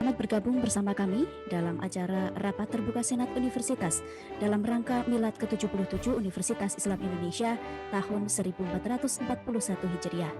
Selamat bergabung bersama kami dalam acara Rapat Terbuka Senat Universitas dalam rangka Milad ke-77 Universitas Islam Indonesia tahun 1441 Hijriah.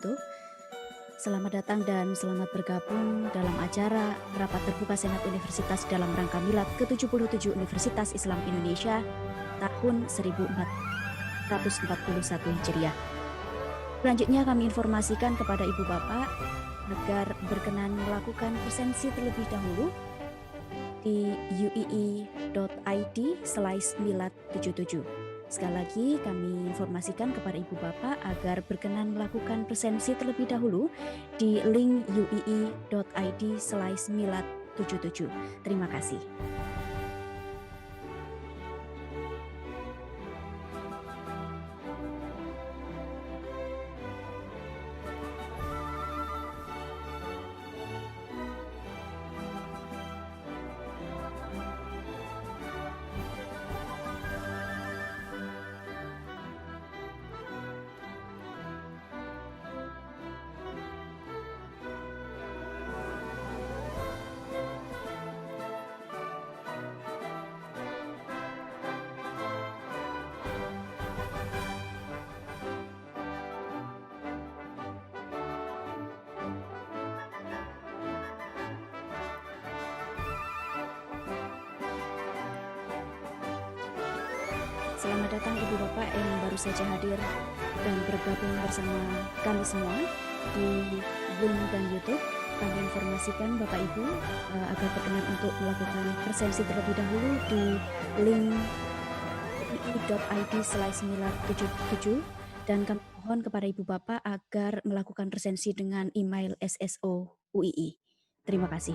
YouTube. Selamat datang dan selamat bergabung dalam acara Rapat Terbuka Senat Universitas dalam rangka Milad ke-77 Universitas Islam Indonesia tahun 1441 Hijriah. Selanjutnya kami informasikan kepada Ibu Bapak agar berkenan melakukan presensi terlebih dahulu di uii.id/milad77. Sekali lagi kami informasikan kepada Ibu Bapak agar berkenan melakukan presensi terlebih dahulu di link uii.id/milad77. Terima kasih. Selamat datang Ibu Bapak yang baru saja hadir dan bergabung bersama kami semua di Zoom dan YouTube. Kami informasikan Bapak Ibu agar berkenan untuk melakukan presensi terlebih dahulu di link ui.id/milad77 dan kami mohon kepada Ibu Bapak agar melakukan presensi dengan email SSO UII. Terima kasih.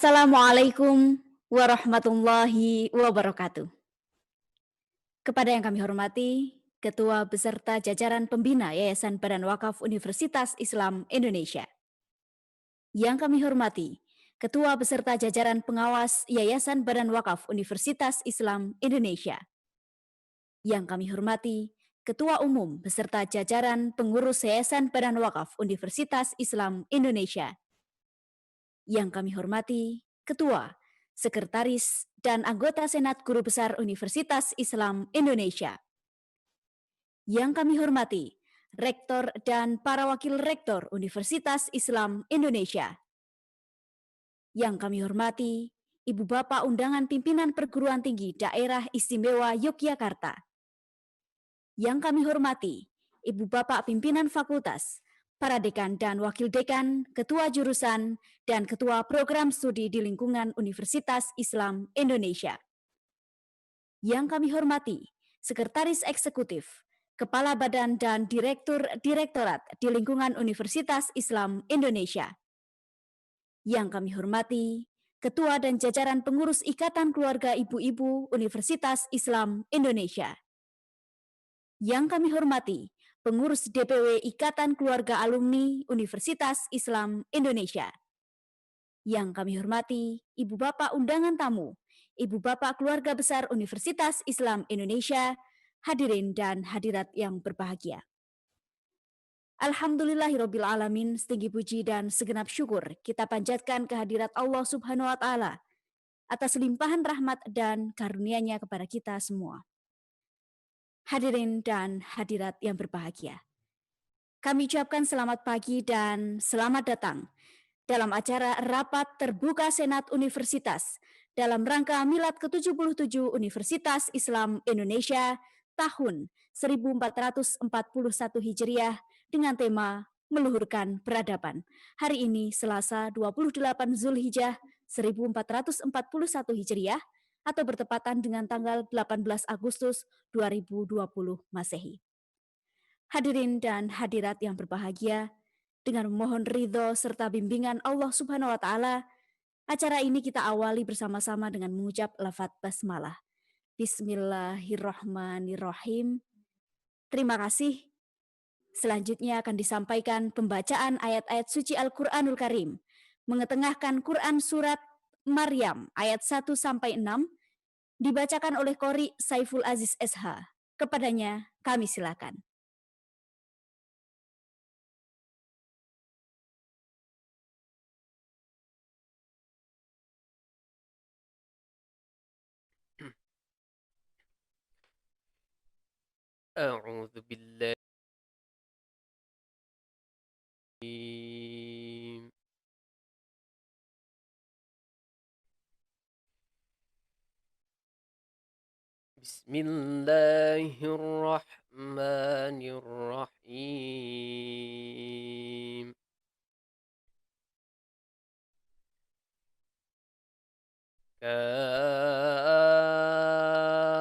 Assalamualaikum warahmatullahi wabarakatuh. Kepada yang kami hormati, Ketua beserta jajaran pembina Yayasan Badan Wakaf Universitas Islam Indonesia. Yang kami hormati, Ketua beserta jajaran pengawas Yayasan Badan Wakaf Universitas Islam Indonesia. Yang kami hormati, Ketua Umum beserta jajaran pengurus Yayasan Badan Wakaf Universitas Islam Indonesia. Yang kami hormati, Ketua, Sekretaris, dan anggota Senat Guru Besar Universitas Islam Indonesia. Yang kami hormati, Rektor dan para Wakil Rektor Universitas Islam Indonesia. Yang kami hormati, Ibu Bapak Undangan Pimpinan Perguruan Tinggi Daerah Istimewa Yogyakarta. Yang kami hormati, Ibu Bapak Pimpinan Fakultas, para dekan dan wakil dekan, ketua jurusan, dan ketua program studi di lingkungan Universitas Islam Indonesia. Yang kami hormati, Sekretaris Eksekutif, Kepala Badan dan Direktorat di lingkungan Universitas Islam Indonesia. Yang kami hormati, Ketua dan jajaran pengurus Ikatan Keluarga Ibu-Ibu Universitas Islam Indonesia. Yang kami hormati, pengurus DPW Ikatan Keluarga Alumni Universitas Islam Indonesia. Yang kami hormati Ibu Bapak undangan tamu, Ibu Bapak Keluarga Besar Universitas Islam Indonesia, hadirin dan hadirat yang berbahagia. Alhamdulillahirabbil alamin, setinggi puji dan segenap syukur kita panjatkan kehadirat Allah Subhanahu wa taala atas limpahan rahmat dan karunia-Nya kepada kita semua. Hadirin dan hadirat yang berbahagia. Kami ucapkan selamat pagi dan selamat datang dalam acara Rapat Terbuka Senat Universitas dalam rangka Milad ke-77 Universitas Islam Indonesia tahun 1441 Hijriah dengan tema Meluhurkan Peradaban. Hari ini Selasa 28 Zulhijjah 1441 Hijriah atau bertepatan dengan tanggal 18 Agustus 2020 Masehi. Hadirin dan hadirat yang berbahagia, dengan memohon ridho serta bimbingan Allah Subhanahu wa taala, acara ini kita awali bersama-sama dengan mengucap lafaz basmalah. Bismillahirrahmanirrahim. Terima kasih. Selanjutnya akan disampaikan pembacaan ayat-ayat suci Al-Qur'anul Karim, mengetengahkan Quran surat Maryam ayat 1 sampai 6 dibacakan oleh Qori Saiful Aziz SH. Kepadanya kami silakan. أعوذ بالله بسم الله الرحمن الرحيم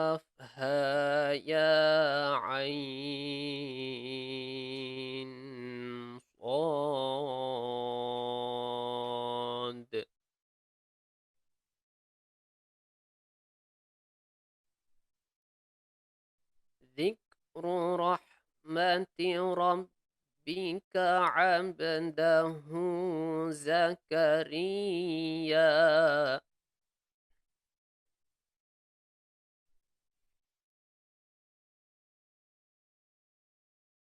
كافها يا عين صاد ذكر رحمة ربك عبده زكريا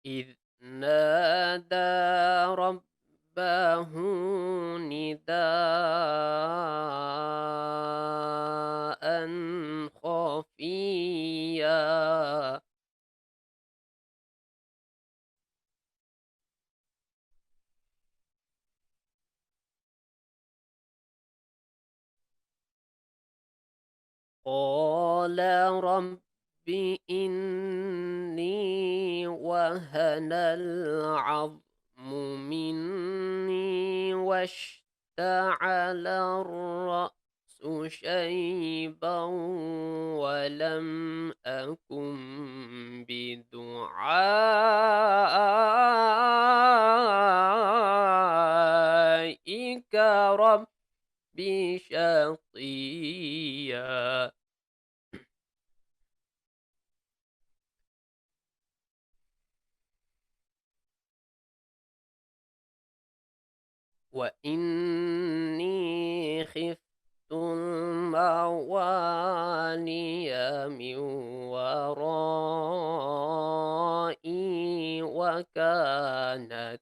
إذ نادى ربه نداء خفيا قال رب إني وهن العظم مني واشتعل الرأس شيبا ولم أكن بدعائك رب شقيا وإني خفت الموالي من ورائي وكانت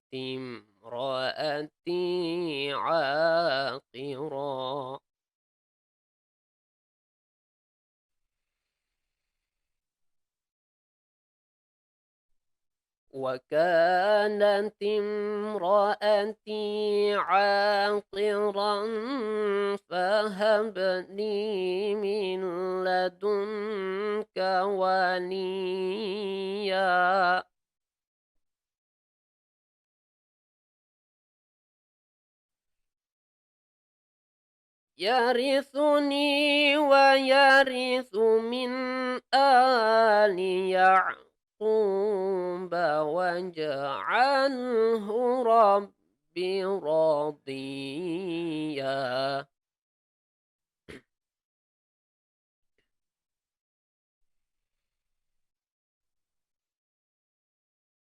امرأتي عاقرا وكانت امرأتي عاقرا فهب لي من لدنك وليا يرثني ويرث من آل يعقوب واجعله رب راضيا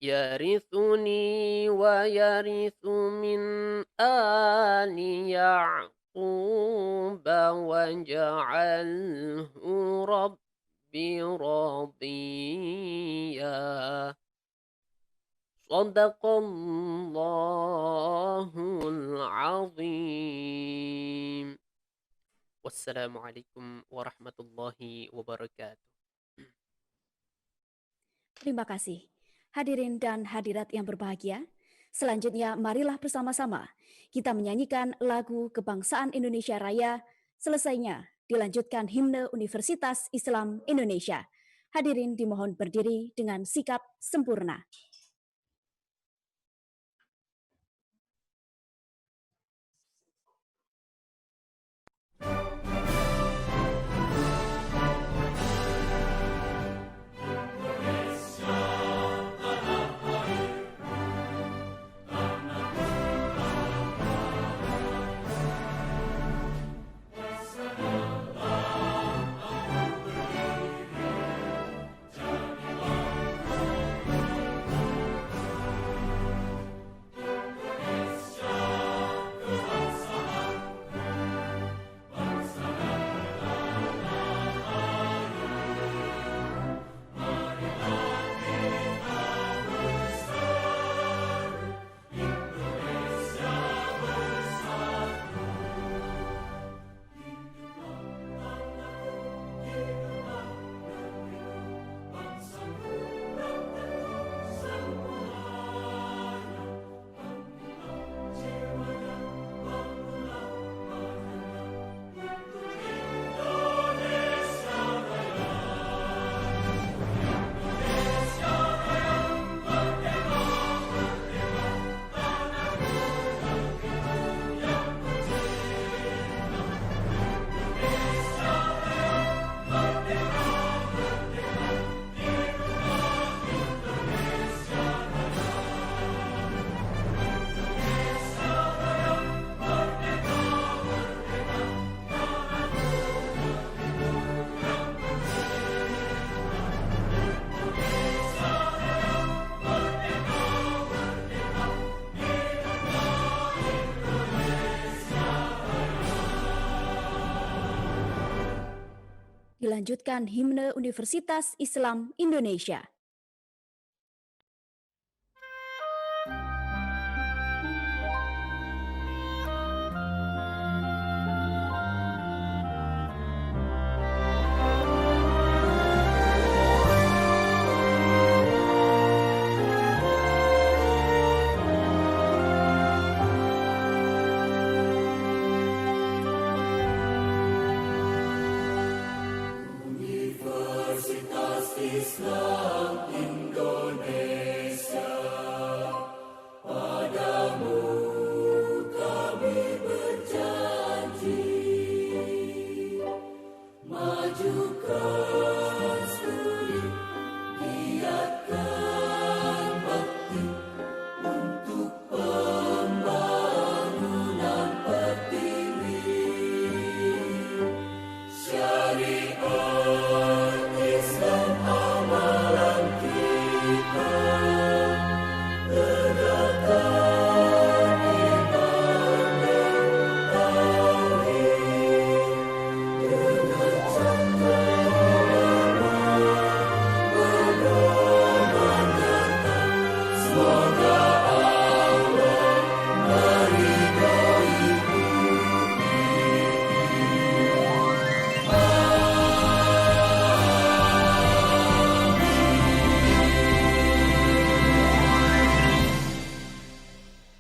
يرثني ويرث من آل يعقوب واجعله رب رضيا صدق الله العظيم والسلام عليكم ورحمة الله وبركاته. Terima kasih. Hadirin dan hadirat yang berbahagia, selanjutnya marilah bersama-sama kita menyanyikan lagu Kebangsaan Indonesia Raya, selesainya dilanjutkan himne Universitas Islam Indonesia. Hadirin dimohon berdiri dengan sikap sempurna. Dilanjutkan himne Universitas Islam Indonesia.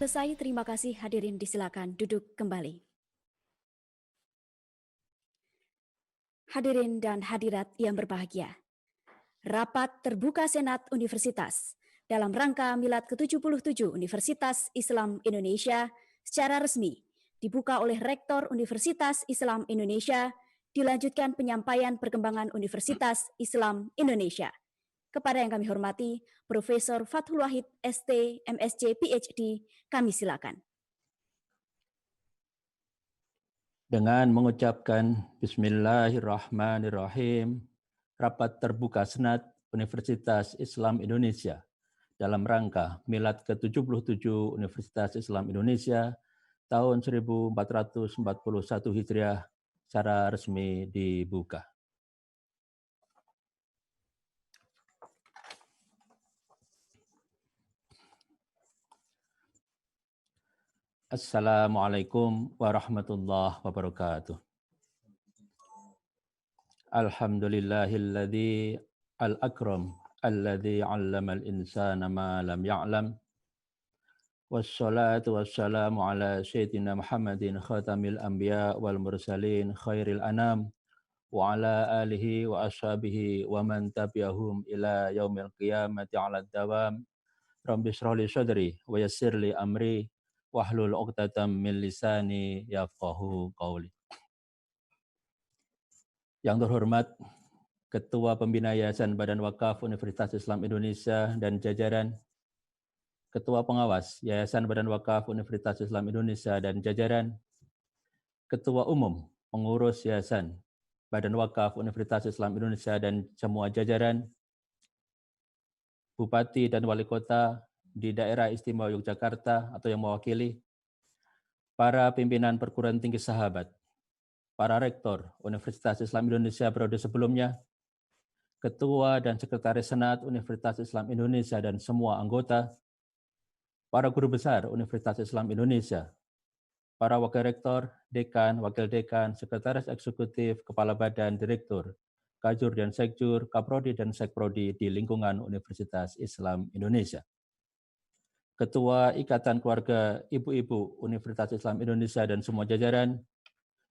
Selesai, terima kasih hadirin, disilakan duduk kembali. Hadirin dan hadirat yang berbahagia, rapat terbuka Senat Universitas dalam rangka Milad ke-77 Universitas Islam Indonesia secara resmi dibuka oleh Rektor Universitas Islam Indonesia, dilanjutkan penyampaian perkembangan Universitas Islam Indonesia. Kepada yang kami hormati, Profesor Fathul Wahid, ST, MSc, PhD, kami silakan. Dengan mengucapkan Bismillahirrahmanirrahim, rapat terbuka Senat Universitas Islam Indonesia dalam rangka Milad ke-77 Universitas Islam Indonesia tahun 1441 Hijriah secara resmi dibuka. Assalamualaikum warahmatullahi wabarakatuh. Alhamdulillahilladzi al-akram alladzi 'allama al-insana ma lam ya'lam. Wassalatu wassalamu ala sayyidina Muhammadin khatamil anbiya wal mursalin khairil anam wa ala alihi wa ashabihi wa man tabi'ahum ila yaumil qiyamati 'ala dawam. Rabbi shrah li sadri wa yassir li amri wahlul 'uqdatam min lisani yafqahu qawli. Yang terhormat Ketua Pembina Yayasan Badan Wakaf Universitas Islam Indonesia dan jajaran, Ketua Pengawas Yayasan Badan Wakaf Universitas Islam Indonesia dan jajaran, Ketua Umum Pengurus Yayasan Badan Wakaf Universitas Islam Indonesia dan semua jajaran, Bupati dan Wali Kota di Daerah Istimewa Yogyakarta atau yang mewakili, para pimpinan perguruan tinggi sahabat, para rektor Universitas Islam Indonesia periode sebelumnya, Ketua dan Sekretaris Senat Universitas Islam Indonesia dan semua anggota, para guru besar Universitas Islam Indonesia, para wakil rektor, dekan, wakil dekan, sekretaris eksekutif, kepala badan, direktur, kajur dan sekjur, kaprodi dan sekprodi di lingkungan Universitas Islam Indonesia, Ketua Ikatan Keluarga Ibu-Ibu Universitas Islam Indonesia dan semua jajaran,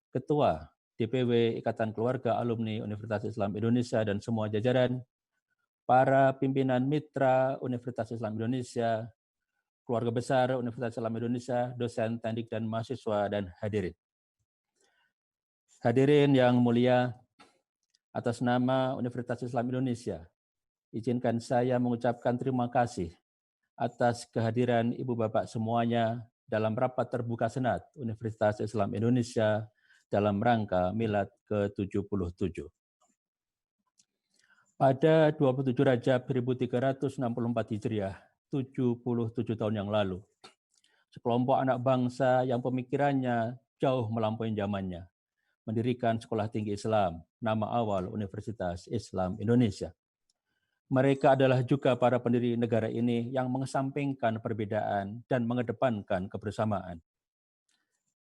Ketua DPW Ikatan Keluarga Alumni Universitas Islam Indonesia dan semua jajaran, para pimpinan mitra Universitas Islam Indonesia, keluarga besar Universitas Islam Indonesia, dosen, teknik, dan mahasiswa, dan hadirin. Hadirin yang mulia, atas nama Universitas Islam Indonesia, izinkan saya mengucapkan terima kasih atas kehadiran Ibu Bapak semuanya dalam rapat terbuka Senat Universitas Islam Indonesia dalam rangka Milad ke-77. Pada 27 Rajab 1364 Hijriah, 77 tahun yang lalu, sekelompok anak bangsa yang pemikirannya jauh melampaui zamannya mendirikan Sekolah Tinggi Islam, nama awal Universitas Islam Indonesia. Mereka adalah juga para pendiri negara ini yang mengesampingkan perbedaan dan mengedepankan kebersamaan.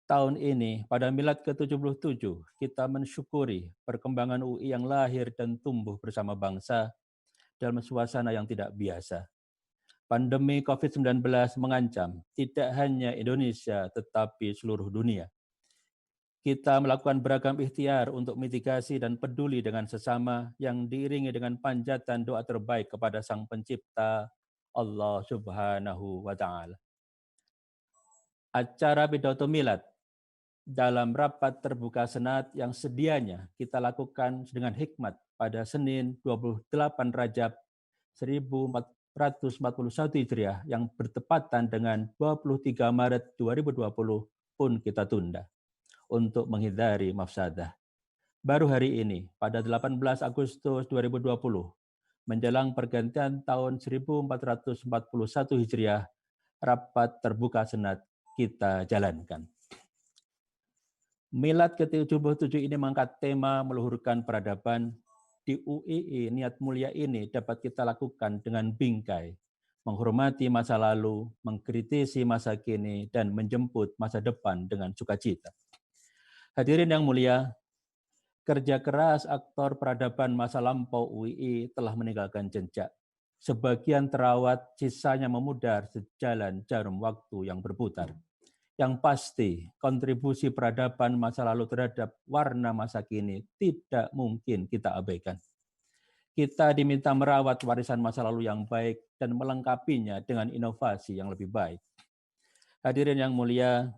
Tahun ini, pada Milad ke-77, kita mensyukuri perkembangan UI yang lahir dan tumbuh bersama bangsa dalam suasana yang tidak biasa. Pandemi COVID-19 mengancam tidak hanya Indonesia, tetapi seluruh dunia. Kita melakukan beragam ikhtiar untuk mitigasi dan peduli dengan sesama yang diiringi dengan panjatan doa terbaik kepada Sang Pencipta, Allah Subhanahu wa Ta'ala. Acara pidato Milad dalam rapat terbuka Senat yang sedianya kita lakukan dengan hikmat pada Senin 28 Rajab 1441 Hijriah yang bertepatan dengan 23 Maret 2020 pun kita tunda untuk menghindari mafsadah. Baru hari ini, pada 18 Agustus 2020, menjelang pergantian tahun 1441 Hijriah, rapat terbuka Senat kita jalankan. Milad ke-77 ini mengangkat tema meluhurkan peradaban. Di UII, niat mulia ini dapat kita lakukan dengan bingkai, menghormati masa lalu, mengkritisi masa kini, dan menjemput masa depan dengan sukacita. Hadirin yang mulia, kerja keras aktor peradaban masa lampau UII telah meninggalkan jejak. Sebagian terawat, sisanya memudar sejalan jarum waktu yang berputar. Yang pasti, kontribusi peradaban masa lalu terhadap warna masa kini tidak mungkin kita abaikan. Kita diminta merawat warisan masa lalu yang baik dan melengkapinya dengan inovasi yang lebih baik. Hadirin yang mulia,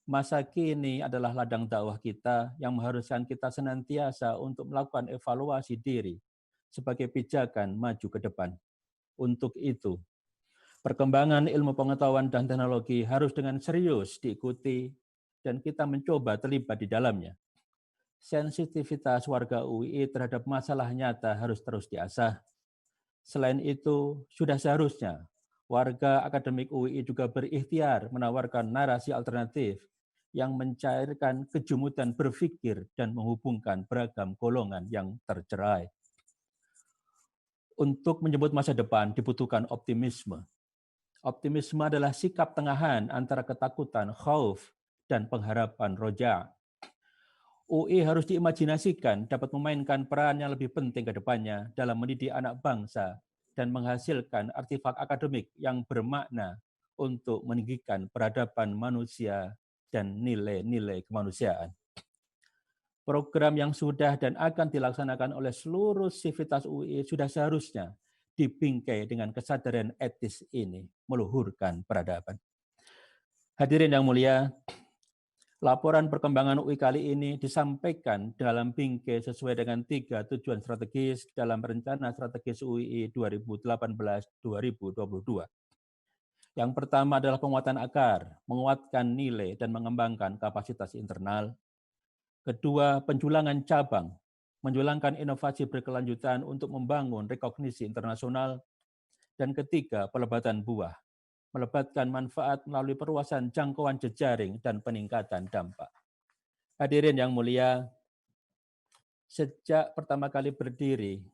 masa kini adalah ladang dakwah kita yang mengharuskan kita senantiasa untuk melakukan evaluasi diri sebagai pijakan maju ke depan. Untuk itu, perkembangan ilmu pengetahuan dan teknologi harus dengan serius diikuti dan kita mencoba terlibat di dalamnya. Sensitivitas warga UII terhadap masalah nyata harus terus diasah. Selain itu, sudah seharusnya warga akademik UII juga berikhtiar menawarkan narasi alternatif yang mencairkan kejumudan berpikir dan menghubungkan beragam golongan yang tercerai. Untuk menyebut masa depan dibutuhkan optimisme. Optimisme adalah sikap tengahan antara ketakutan, khauf, dan pengharapan roja. UI harus diimajinasikan dapat memainkan peran yang lebih penting ke depannya dalam mendidik anak bangsa dan menghasilkan artefak akademik yang bermakna untuk meninggikan peradaban manusia dan nilai-nilai kemanusiaan. Program yang sudah dan akan dilaksanakan oleh seluruh sivitas UI sudah seharusnya dibingkai dengan kesadaran etis ini, meluhurkan peradaban. Hadirin yang mulia, laporan perkembangan UI kali ini disampaikan dalam bingkai sesuai dengan 3 tujuan strategis dalam Rencana Strategis UI 2018-2022. Yang pertama adalah penguatan akar, menguatkan nilai dan mengembangkan kapasitas internal. Kedua, penjulangan cabang, menjulangkan inovasi berkelanjutan untuk membangun rekognisi internasional. Dan ketiga, pelebatan buah, melebatkan manfaat melalui perluasan jangkauan jejaring dan peningkatan dampak. Hadirin yang mulia, sejak pertama kali berdiri,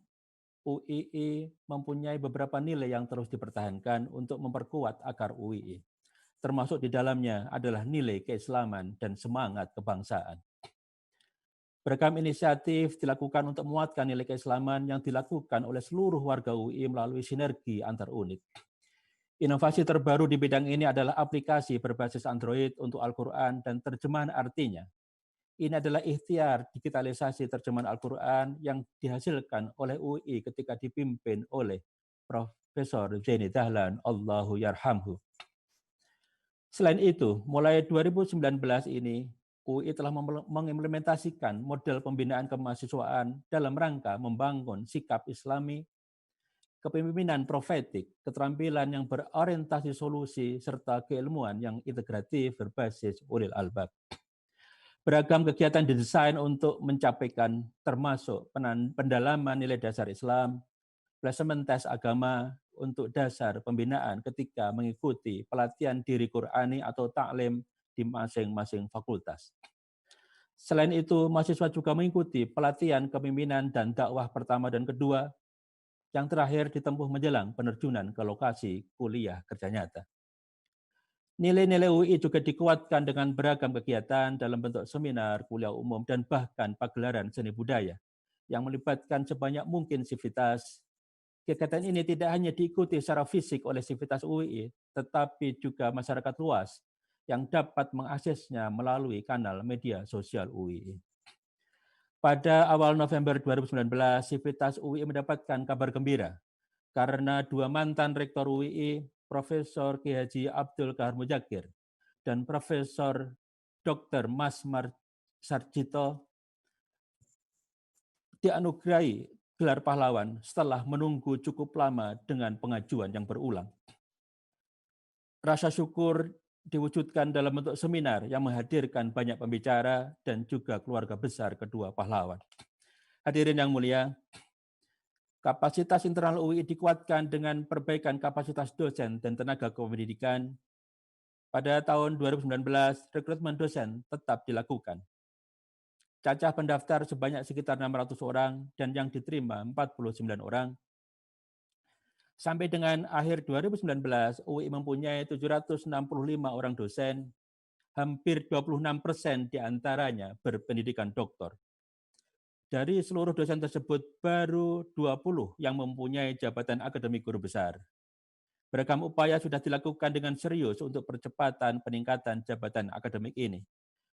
UII mempunyai beberapa nilai yang terus dipertahankan untuk memperkuat akar UII. Termasuk di dalamnya adalah nilai keislaman dan semangat kebangsaan. Beragam inisiatif dilakukan untuk menguatkan nilai keislaman yang dilakukan oleh seluruh warga UI melalui sinergi antar unit. Inovasi terbaru di bidang ini adalah aplikasi berbasis Android untuk Al-Quran dan terjemahan artinya. Ini adalah ikhtiar digitalisasi terjemahan Al-Quran yang dihasilkan oleh UI ketika dipimpin oleh Profesor Zaini Dahlan, Allahu yarhamhu. Selain itu, mulai 2019 ini, UI telah mengimplementasikan model pembinaan kemahasiswaan dalam rangka membangun sikap Islami, kepemimpinan profetik, keterampilan yang berorientasi solusi, serta keilmuan yang integratif berbasis ulil albab. Beragam kegiatan didesain untuk mencapaikan termasuk pendalaman nilai dasar Islam, pelesemen tes agama untuk dasar pembinaan ketika mengikuti pelatihan diri Qur'ani atau taklim di masing-masing fakultas. Selain itu, mahasiswa juga mengikuti pelatihan kepemimpinan dan dakwah pertama dan kedua, yang terakhir ditempuh menjelang penerjunan ke lokasi kuliah kerja nyata. Nilai-nilai UI juga dikuatkan dengan beragam kegiatan dalam bentuk seminar, kuliah umum, dan bahkan pagelaran seni budaya yang melibatkan sebanyak mungkin sivitas. Kegiatan ini tidak hanya diikuti secara fisik oleh sivitas UI, tetapi juga masyarakat luas yang dapat mengaksesnya melalui kanal media sosial UI. Pada awal November 2019, sivitas UI mendapatkan kabar gembira karena dua mantan rektor UI, Profesor Ki Haji Abdul Kahar Muzakir dan Profesor Dr. Masmar Sarjito dianugerahi gelar pahlawan setelah menunggu cukup lama dengan pengajuan yang berulang. Rasa syukur diwujudkan dalam bentuk seminar yang menghadirkan banyak pembicara dan juga keluarga besar kedua pahlawan. Hadirin yang mulia, kapasitas internal UI dikuatkan dengan perbaikan kapasitas dosen dan tenaga kependidikan. Pada tahun 2019, rekrutmen dosen tetap dilakukan. Cacah pendaftar sebanyak sekitar 600 orang dan yang diterima 49 orang. Sampai dengan akhir 2019, UI mempunyai 765 orang dosen, hampir 26% diantaranya berpendidikan doktor. Dari seluruh dosen tersebut, baru 20 yang mempunyai jabatan akademik guru besar. Beragam upaya sudah dilakukan dengan serius untuk percepatan peningkatan jabatan akademik ini,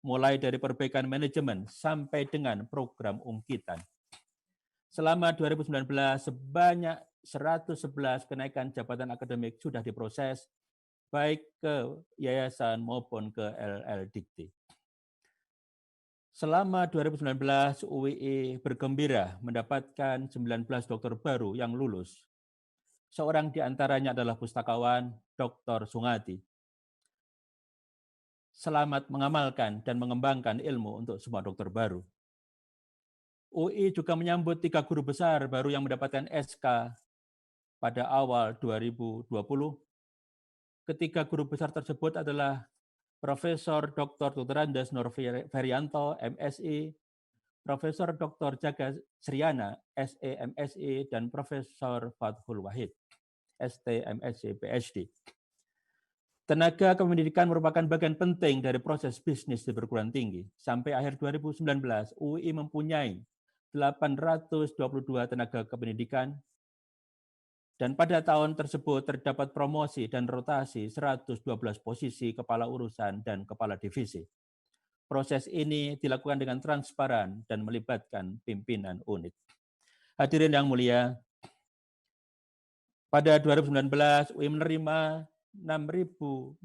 mulai dari perbaikan manajemen sampai dengan program ungkitan. Selama 2019, sebanyak 111 kenaikan jabatan akademik sudah diproses, baik ke yayasan maupun ke LL Dikti. Selama 2019, UII bergembira mendapatkan 19 dokter baru yang lulus. Seorang di antaranya adalah pustakawan Dr. Sungati. Selamat mengamalkan dan mengembangkan ilmu untuk semua dokter baru. UI juga menyambut 3 guru besar baru yang mendapatkan SK pada awal 2020. Ketiga guru besar tersebut adalah Profesor Dr. Tuterandes Nur Ferianto, MSI, Profesor Dr. Jaga Sriana, SE MSI, dan Profesor Fathul Wahid, ST MSc PhD. Tenaga kependidikan merupakan bagian penting dari proses bisnis di perguruan tinggi. Sampai akhir 2019, UI mempunyai 822 tenaga kependidikan, dan pada tahun tersebut terdapat promosi dan rotasi 112 posisi kepala urusan dan kepala divisi. Proses ini dilakukan dengan transparan dan melibatkan pimpinan unit. Hadirin yang mulia, pada 2019 UI menerima 6.459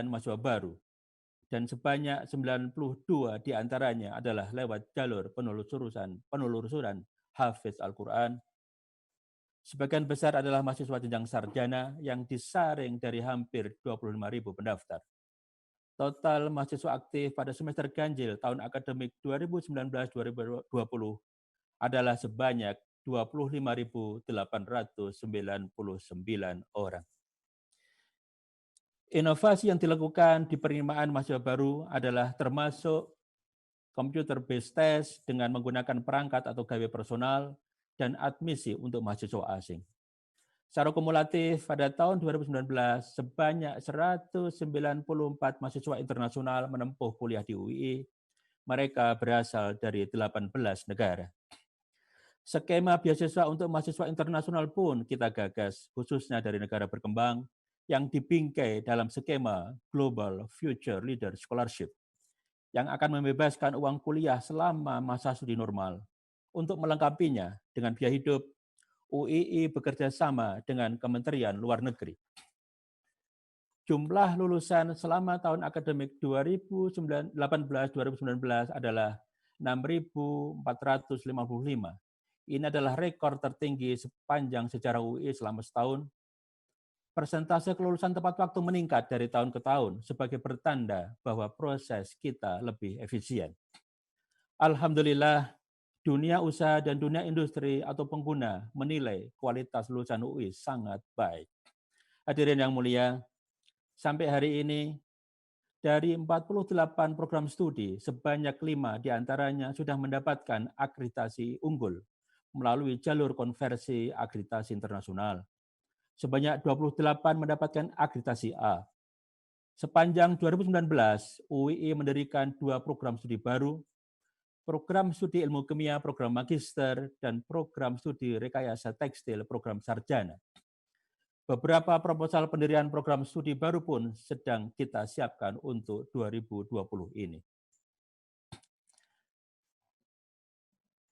mahasiswa baru, dan sebanyak 92 diantaranya adalah lewat jalur penelusuran Hafiz Al-Quran. Sebagian besar adalah mahasiswa jenjang sarjana yang disaring dari hampir 25.000 pendaftar. Total mahasiswa aktif pada semester ganjil tahun akademik 2019-2020 adalah sebanyak 25.899 orang. Inovasi yang dilakukan di penerimaan mahasiswa baru adalah termasuk computer based test dengan menggunakan perangkat atau gawe personal dan admisi untuk mahasiswa asing. Secara kumulatif pada tahun 2019 sebanyak 194 mahasiswa internasional menempuh kuliah di UI. Mereka berasal dari 18 negara. Skema beasiswa untuk mahasiswa internasional pun kita gagas, khususnya dari negara berkembang, yang dibingkai dalam skema Global Future Leader Scholarship, yang akan membebaskan uang kuliah selama masa studi normal. Untuk melengkapinya dengan biaya hidup, UII bekerja sama dengan Kementerian Luar Negeri. Jumlah lulusan selama tahun akademik 2018-2019 adalah 6.455. Ini adalah rekor tertinggi sepanjang sejarah UI selama setahun. Persentase kelulusan tepat waktu meningkat dari tahun ke tahun sebagai pertanda bahwa proses kita lebih efisien. Alhamdulillah, dunia usaha dan dunia industri atau pengguna menilai kualitas lulusan UI sangat baik. Hadirin yang mulia, sampai hari ini dari 48 program studi, sebanyak 5 diantaranya sudah mendapatkan akreditasi unggul melalui jalur konversi akreditasi internasional. Sebanyak 28 mendapatkan akreditasi A. Sepanjang 2019, UII mendirikan 2 program studi baru, program studi ilmu kimia, program magister, dan program studi rekayasa tekstil, program sarjana. Beberapa proposal pendirian program studi baru pun sedang kita siapkan untuk 2020 ini.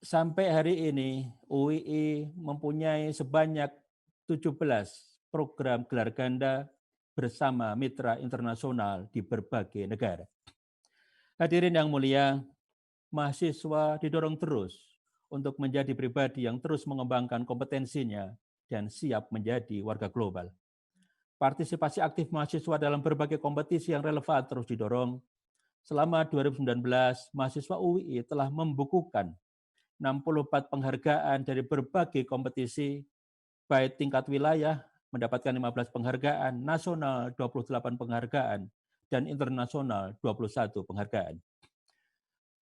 Sampai hari ini, UII mempunyai sebanyak 17 program gelar ganda bersama mitra internasional di berbagai negara. Hadirin yang mulia, mahasiswa didorong terus untuk menjadi pribadi yang terus mengembangkan kompetensinya dan siap menjadi warga global. Partisipasi aktif mahasiswa dalam berbagai kompetisi yang relevan terus didorong. Selama 2019, mahasiswa UII telah membukukan 64 penghargaan dari berbagai kompetisi, baik tingkat wilayah, mendapatkan 15 penghargaan, nasional 28 penghargaan, dan internasional 21 penghargaan.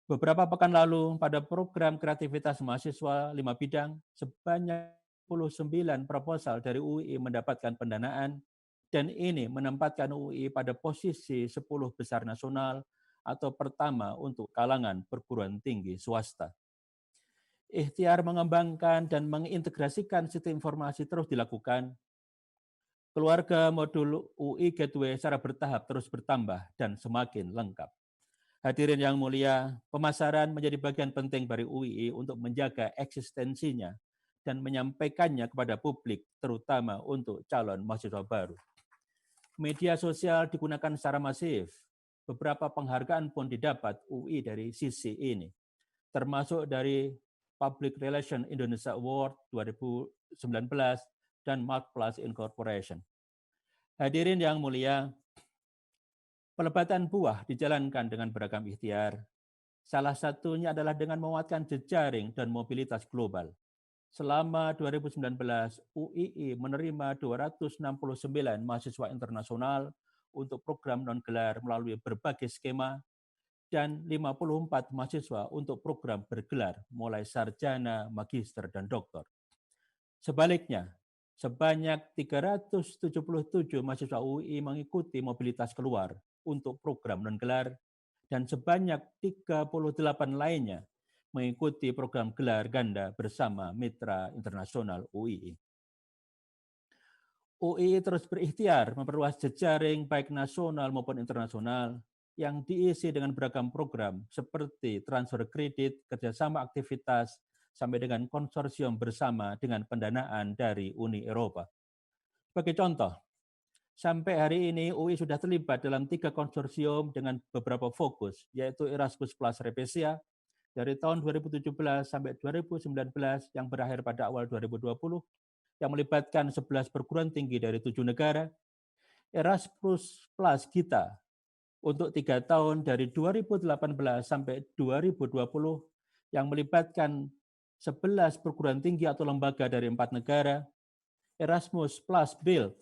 Beberapa pekan lalu, pada program kreativitas mahasiswa 5 bidang, sebanyak 29 proposal dari UI mendapatkan pendanaan, dan ini menempatkan UI pada posisi 10 besar nasional atau pertama untuk kalangan perguruan tinggi swasta. Ikhtiar mengembangkan dan mengintegrasikan sistem informasi terus dilakukan. Keluarga modul UI Gateway secara bertahap terus bertambah dan semakin lengkap. Hadirin yang mulia, pemasaran menjadi bagian penting dari UI untuk menjaga eksistensinya dan menyampaikannya kepada publik, terutama untuk calon mahasiswa baru. Media sosial digunakan secara masif. Beberapa penghargaan pun didapat UI dari sisi ini, termasuk dari Public Relation Indonesia Award 2019 dan Mark Plus Incorporation. Hadirin yang mulia, pelebatan buah dijalankan dengan beragam ikhtiar. Salah satunya adalah dengan menguatkan jejaring dan mobilitas global. selama 2019 UII menerima 269 mahasiswa internasional untuk program non-gelar melalui berbagai skema dan 54 mahasiswa untuk program bergelar mulai sarjana, magister, dan doktor. Sebaliknya, sebanyak 377 mahasiswa UI mengikuti mobilitas keluar untuk program non-gelar dan sebanyak 38 lainnya mengikuti program gelar ganda bersama mitra internasional UII. UII terus berikhtiar memperluas jejaring baik nasional maupun internasional yang diisi dengan beragam program seperti transfer kredit, kerjasama aktivitas, sampai dengan konsorsium bersama dengan pendanaan dari Uni Eropa. Sebagai contoh, sampai hari ini UI sudah terlibat dalam 3 konsorsium dengan beberapa fokus, yaitu Erasmus Plus Repesia dari tahun 2017 sampai 2019 yang berakhir pada awal 2020, yang melibatkan 11 perguruan tinggi dari 7 negara, Erasmus Plus Gita untuk 3 tahun dari 2018 sampai 2020 yang melibatkan 11 perguruan tinggi atau lembaga dari 4 negara, Erasmus Plus Build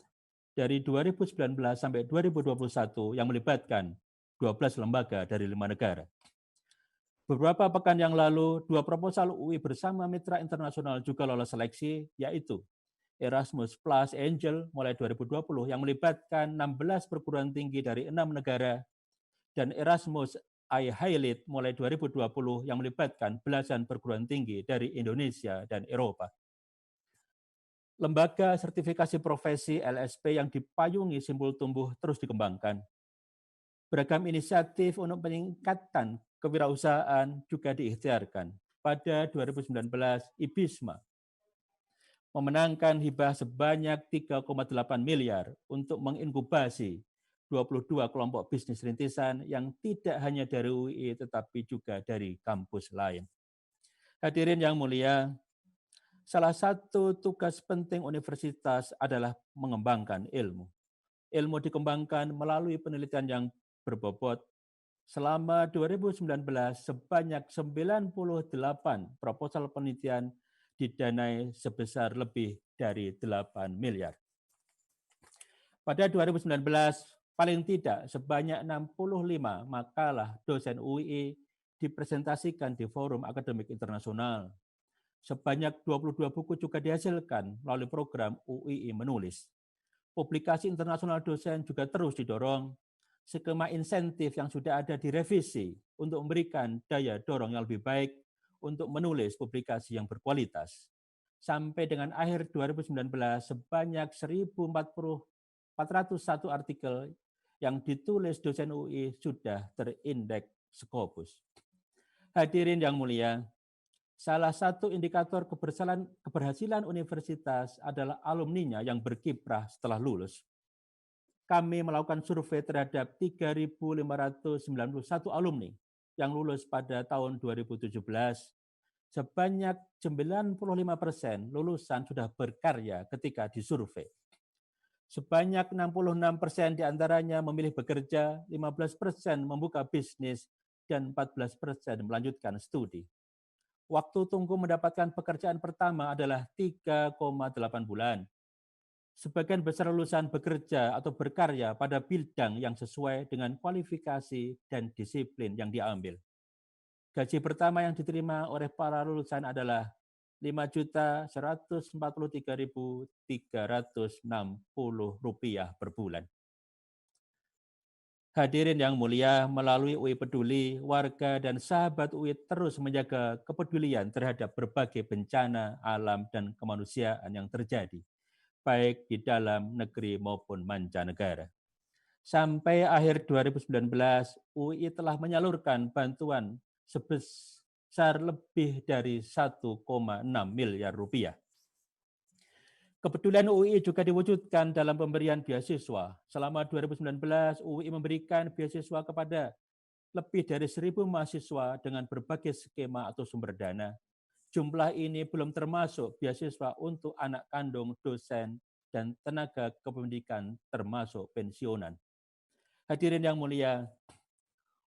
dari 2019 sampai 2021 yang melibatkan 12 lembaga dari 5 negara. Beberapa pekan yang lalu, 2 proposal UI bersama mitra internasional juga lolos seleksi, yaitu Erasmus Plus Angel mulai 2020 yang melibatkan 16 perguruan tinggi dari 6 negara, dan Erasmus iHighlight mulai 2020 yang melibatkan belasan perguruan tinggi dari Indonesia dan Eropa. Lembaga sertifikasi profesi LSP yang dipayungi simbol tumbuh terus dikembangkan. Beragam inisiatif untuk peningkatan kewirausahaan juga diikhtiarkan. Pada 2019, IBISMA memenangkan hibah sebanyak 3,8 miliar untuk menginkubasi 22 kelompok bisnis rintisan yang tidak hanya dari UI tetapi juga dari kampus lain. Hadirin yang mulia, salah satu tugas penting universitas adalah mengembangkan ilmu. Ilmu dikembangkan melalui penelitian yang berbobot. Selama 2019, sebanyak 98 proposal penelitian didanai sebesar lebih dari 8 miliar. Pada 2019, paling tidak sebanyak 65 makalah dosen UI dipresentasikan di forum akademik internasional. Sebanyak 22 buku juga dihasilkan melalui program UII Menulis. Publikasi internasional dosen juga terus didorong. Skema insentif yang sudah ada direvisi untuk memberikan daya dorong yang lebih baik untuk menulis publikasi yang berkualitas. Sampai dengan akhir 2019, sebanyak 1.401 artikel yang ditulis dosen UI sudah terindeks Scopus. Hadirin yang mulia, salah satu indikator keberhasilan universitas adalah alumninya yang berkiprah setelah lulus. Kami melakukan survei terhadap 3.591 alumni yang lulus pada tahun 2017. Sebanyak 95% lulusan sudah berkarya ketika disurvei. Sebanyak 66% diantaranya memilih bekerja, 15% membuka bisnis, dan 14% melanjutkan studi. Waktu tunggu mendapatkan pekerjaan pertama adalah 3,8 bulan. Sebagian besar lulusan bekerja atau berkarya pada bidang yang sesuai dengan kualifikasi dan disiplin yang diambil. Gaji pertama yang diterima oleh para lulusan adalah Rp5.143.360 per bulan. Hadirin yang mulia, melalui UI Peduli, warga dan sahabat UI terus menjaga kepedulian terhadap berbagai bencana alam dan kemanusiaan yang terjadi, baik di dalam negeri maupun mancanegara. Sampai akhir 2019, UI telah menyalurkan bantuan sebesar lebih dari 1,6 miliar rupiah. Kepedulian UI juga diwujudkan dalam pemberian beasiswa. Selama 2019, UI memberikan beasiswa kepada lebih dari 1.000 mahasiswa dengan berbagai skema atau sumber dana. Jumlah ini belum termasuk beasiswa untuk anak kandung, dosen, dan tenaga kependidikan termasuk pensiunan. Hadirin yang mulia,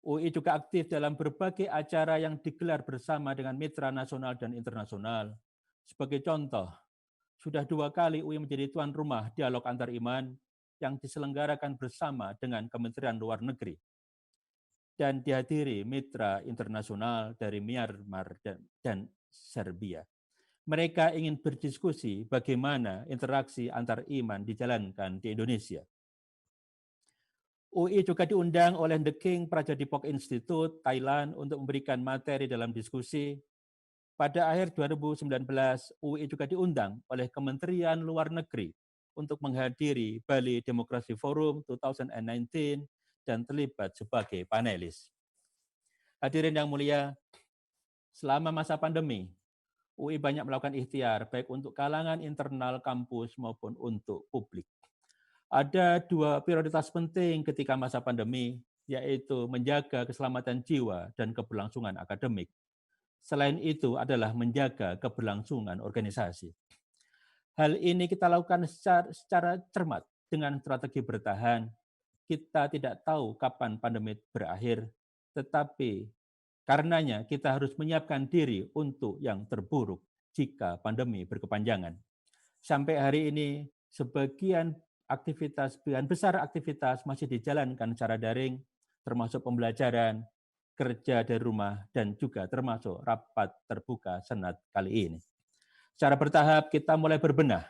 UI juga aktif dalam berbagai acara yang digelar bersama dengan mitra nasional dan internasional. Sebagai contoh, sudah 2 kali UI menjadi tuan rumah dialog antar iman yang diselenggarakan bersama dengan Kementerian Luar Negeri dan dihadiri mitra internasional dari Myanmar dan Serbia. Mereka ingin berdiskusi bagaimana interaksi antar iman dijalankan di Indonesia. UI juga diundang oleh The King Prajadipok Institute, Thailand, untuk memberikan materi dalam diskusi. Pada akhir 2019, UI juga diundang oleh Kementerian Luar Negeri untuk menghadiri Bali Democracy Forum 2019 dan terlibat sebagai panelis. Hadirin yang mulia, selama masa pandemi, UI banyak melakukan ikhtiar baik untuk kalangan internal kampus maupun untuk publik. Ada 2 prioritas penting ketika masa pandemi, yaitu menjaga keselamatan jiwa dan keberlangsungan akademik. Selain itu adalah menjaga keberlangsungan organisasi. Hal ini kita lakukan secara cermat dengan strategi bertahan. Kita tidak tahu kapan pandemi berakhir, tetapi karenanya kita harus menyiapkan diri untuk yang terburuk jika pandemi berkepanjangan. Sampai hari ini, sebagian besar aktivitas masih dijalankan secara daring, termasuk pembelajaran, kerja dari rumah, dan juga termasuk rapat terbuka Senat kali ini. Secara bertahap, kita mulai berbenah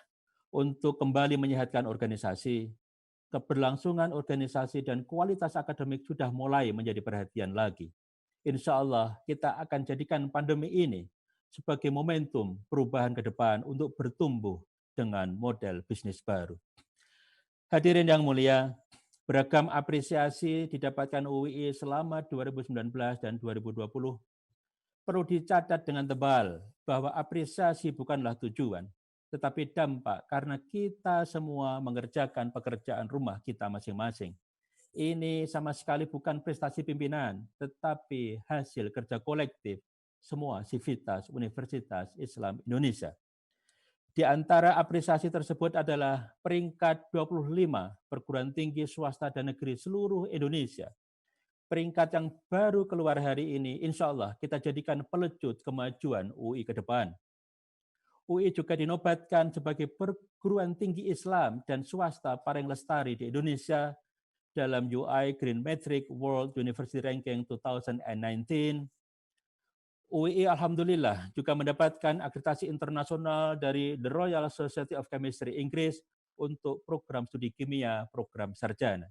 untuk kembali menyehatkan organisasi. Keberlangsungan organisasi dan kualitas akademik sudah mulai menjadi perhatian lagi. Insya Allah, kita akan jadikan pandemi ini sebagai momentum perubahan ke depan untuk bertumbuh dengan model bisnis baru. Hadirin yang mulia, beragam apresiasi didapatkan UII selama 2019 dan 2020. Perlu dicatat dengan tebal bahwa apresiasi bukanlah tujuan, tetapi dampak karena kita semua mengerjakan pekerjaan rumah kita masing-masing. Ini sama sekali bukan prestasi pimpinan, tetapi hasil kerja kolektif semua sivitas Universitas Islam Indonesia. Di antara apresiasi tersebut adalah peringkat 25 perguruan tinggi swasta dan negeri seluruh Indonesia. Peringkat yang baru keluar hari ini, insya Allah kita jadikan pelecut kemajuan UI ke depan. UI juga dinobatkan sebagai perguruan tinggi Islam dan swasta paling lestari di Indonesia dalam UI Green Metric World University Ranking 2019. UI alhamdulillah juga mendapatkan akreditasi internasional dari The Royal Society of Chemistry Inggris untuk program studi kimia, program sarjana.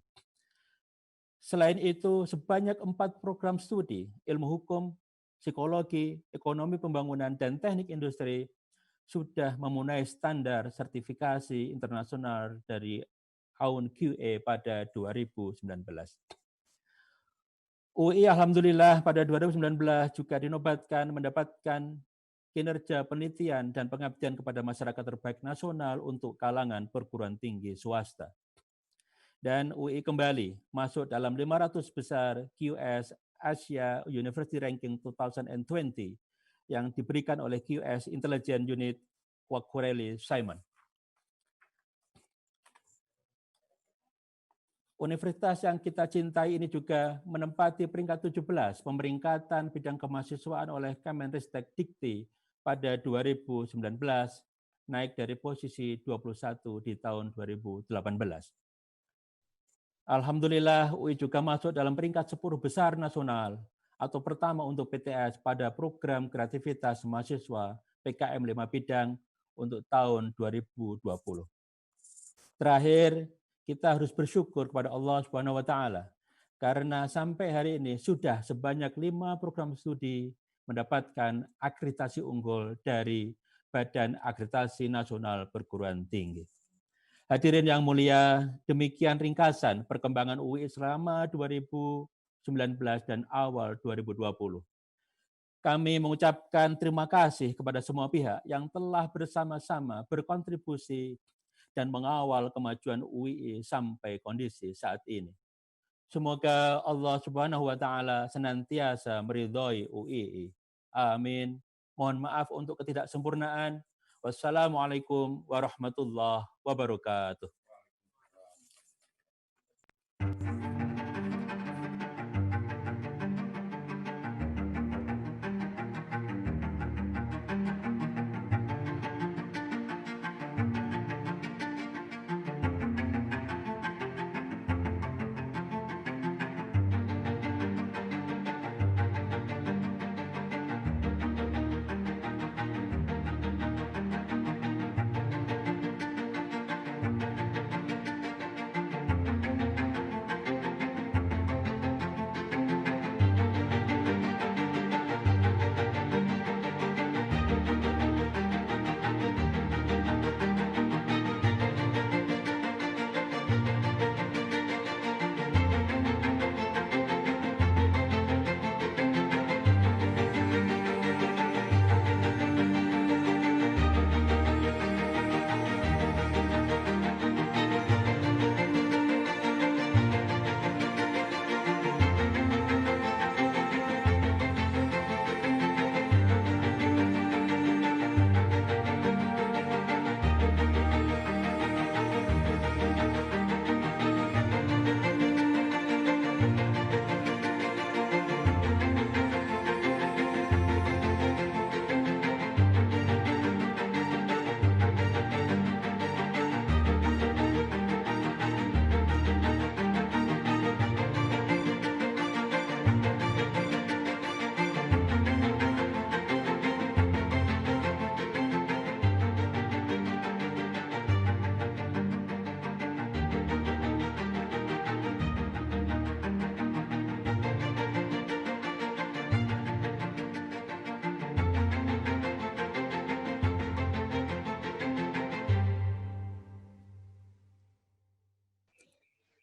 Selain itu, sebanyak 4 program studi ilmu hukum, psikologi, ekonomi pembangunan, dan teknik industri sudah memenuhi standar sertifikasi internasional dari AUN QA pada 2019. UI alhamdulillah pada 2019 juga dinobatkan mendapatkan kinerja penelitian dan pengabdian kepada masyarakat terbaik nasional untuk kalangan perguruan tinggi swasta. Dan UI kembali masuk dalam 500 besar QS Asia University Ranking 2020 yang diberikan oleh QS Intelligence Unit Quacquarelli Simon. Universitas yang kita cintai ini juga menempati peringkat 17 pemeringkatan bidang kemahasiswaan oleh Kemenristek Dikti pada 2019, naik dari posisi 21 di tahun 2018. Alhamdulillah, UI juga masuk dalam peringkat 10 besar nasional atau pertama untuk PTS pada program kreativitas mahasiswa PKM 5 bidang untuk tahun 2020. Terakhir, kita harus bersyukur kepada Allah Subhanahu wa taala karena sampai hari ini sudah sebanyak 5 program studi mendapatkan akreditasi unggul dari Badan Akreditasi Nasional Perguruan Tinggi. Hadirin yang mulia, demikian ringkasan perkembangan UI selama 2019 dan awal 2020. Kami mengucapkan terima kasih kepada semua pihak yang telah bersama-sama berkontribusi dan mengawal kemajuan UII sampai kondisi saat ini. Semoga Allah Subhanahu wa taala senantiasa meridhai UII. Amin. Mohon maaf untuk ketidaksempurnaan. Wassalamualaikum warahmatullahi wabarakatuh.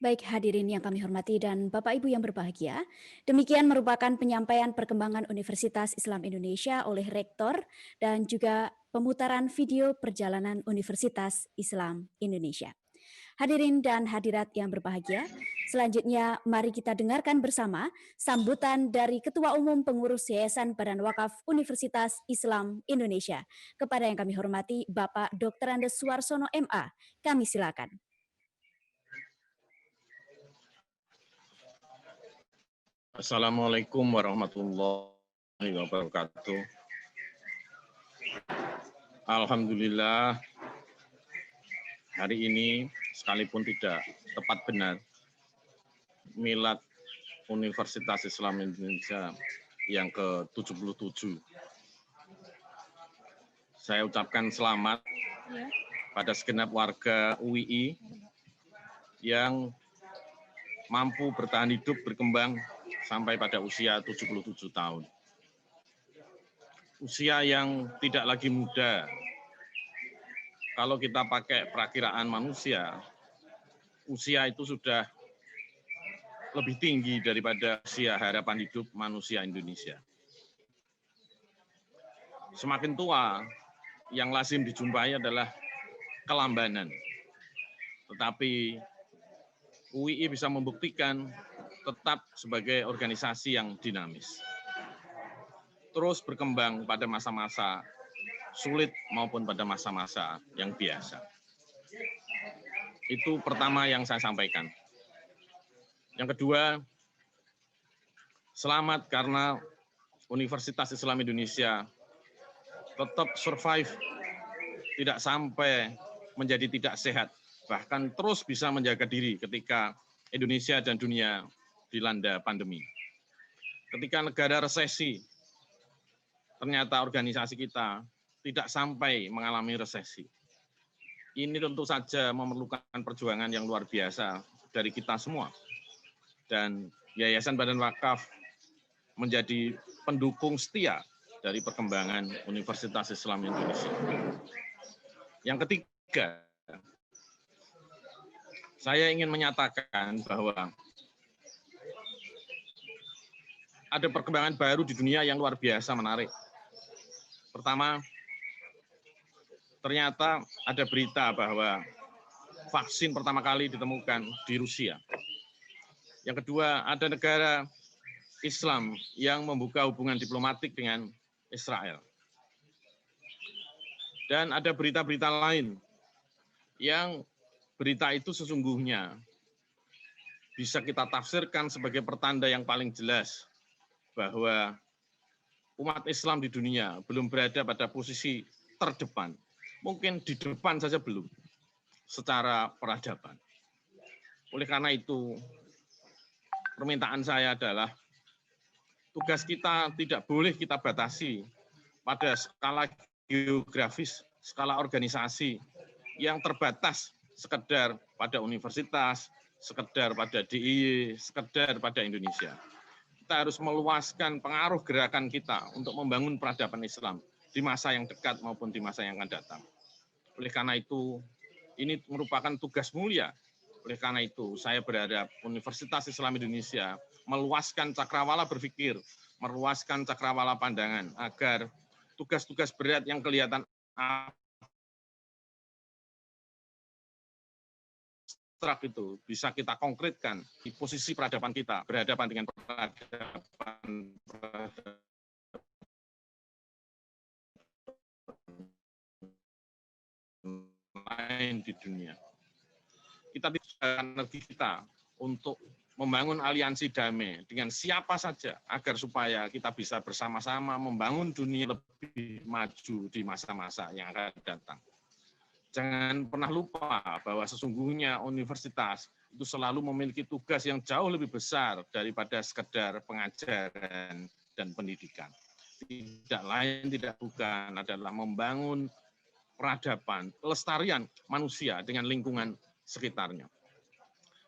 Baik hadirin yang kami hormati dan Bapak Ibu yang berbahagia, demikian merupakan penyampaian perkembangan Universitas Islam Indonesia oleh Rektor dan juga pemutaran video perjalanan Universitas Islam Indonesia. Hadirin dan hadirat yang berbahagia, selanjutnya mari kita dengarkan bersama sambutan dari Ketua Umum Pengurus Yayasan Badan Wakaf Universitas Islam Indonesia. Kepada yang kami hormati Bapak Dr. Andes Suarsono MA, kami silakan. Assalamualaikum warahmatullahi wabarakatuh. Alhamdulillah, hari ini sekalipun tidak tepat benar, Milad Universitas Islam Indonesia yang ke-77. Saya ucapkan selamat pada segenap warga UII yang mampu bertahan hidup, berkembang sampai pada usia 77 tahun. Usia yang tidak lagi muda. Kalau kita pakai perakiraan manusia, usia itu sudah lebih tinggi daripada usia harapan hidup manusia Indonesia. Semakin tua, yang lazim dijumpai adalah kelambanan. Tetapi UII bisa membuktikan tetap sebagai organisasi yang dinamis. Terus berkembang pada masa-masa sulit maupun pada masa-masa yang biasa. Itu pertama yang saya sampaikan. Yang kedua, selamat karena Universitas Islam Indonesia tetap survive, tidak sampai menjadi tidak sehat, bahkan terus bisa menjaga diri ketika Indonesia dan dunia dilanda pandemi. Ketika negara resesi, ternyata organisasi kita tidak sampai mengalami resesi. Ini tentu saja memerlukan perjuangan yang luar biasa dari kita semua. Dan Yayasan Badan Wakaf menjadi pendukung setia dari perkembangan Universitas Islam Indonesia. Yang ketiga, saya ingin menyatakan bahwa ada perkembangan baru di dunia yang luar biasa menarik. Pertama, ternyata ada berita bahwa vaksin pertama kali ditemukan di Rusia. Yang kedua, ada negara Islam yang membuka hubungan diplomatik dengan Israel. Dan ada berita-berita lain yang berita itu sesungguhnya bisa kita tafsirkan sebagai pertanda yang paling jelas bahwa umat Islam di dunia belum berada pada posisi terdepan. Mungkin di depan saja belum, secara peradaban. Oleh karena itu, permintaan saya adalah tugas kita tidak boleh kita batasi pada skala geografis, skala organisasi yang terbatas sekedar pada universitas, sekedar pada DIY, sekedar pada Indonesia. Kita harus meluaskan pengaruh gerakan kita untuk membangun peradaban Islam di masa yang dekat maupun di masa yang akan datang. Oleh karena itu, ini merupakan tugas mulia. Oleh karena itu, saya berharap Universitas Islam Indonesia meluaskan cakrawala berpikir, meluaskan cakrawala pandangan, agar tugas-tugas berat yang kelihatan abstrak itu bisa kita konkretkan di posisi peradaban kita, berhadapan dengan peradaban lain di dunia. Kita tidak energi kita untuk membangun aliansi damai dengan siapa saja agar supaya kita bisa bersama-sama membangun dunia lebih maju di masa-masa yang akan datang. Jangan pernah lupa bahwa sesungguhnya universitas itu selalu memiliki tugas yang jauh lebih besar daripada sekedar pengajaran dan pendidikan. Tidak lain, tidak bukan adalah membangun peradaban, pelestarian manusia dengan lingkungan sekitarnya.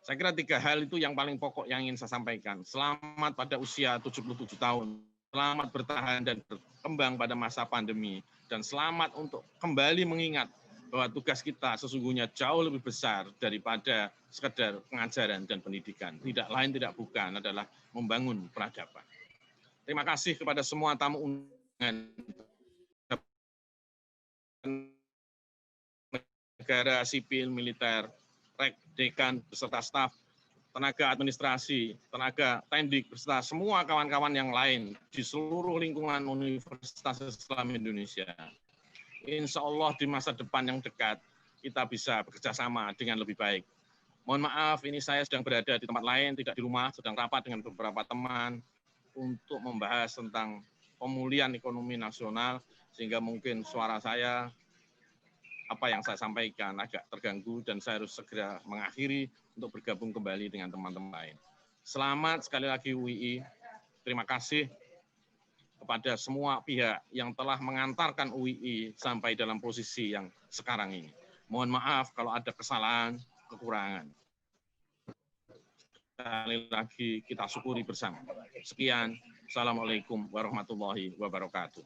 Saya kira 3 hal itu yang paling pokok yang ingin saya sampaikan. Selamat pada usia 77 tahun, selamat bertahan dan berkembang pada masa pandemi, dan selamat untuk kembali mengingat bahwa tugas kita sesungguhnya jauh lebih besar daripada sekedar pengajaran dan pendidikan. Tidak lain tidak bukan adalah membangun peradaban. Terima kasih kepada semua tamu undangan negara, sipil, militer, rek, dekan, beserta staf, tenaga administrasi, tenaga tendik, beserta semua kawan-kawan yang lain di seluruh lingkungan Universitas Islam Indonesia. Insya Allah di masa depan yang dekat kita bisa bekerja sama dengan lebih baik. Mohon maaf, ini saya sedang berada di tempat lain, tidak di rumah, sedang rapat dengan beberapa teman untuk membahas tentang pemulihan ekonomi nasional, sehingga mungkin suara saya, apa yang saya sampaikan agak terganggu dan saya harus segera mengakhiri untuk bergabung kembali dengan teman-teman lain. Selamat sekali lagi UII, terima kasih kepada semua pihak yang telah mengantarkan UII sampai dalam posisi yang sekarang ini. Mohon maaf kalau ada kesalahan, kekurangan. Sekali lagi kita syukuri bersama. Sekian, Assalamualaikum warahmatullahi wabarakatuh.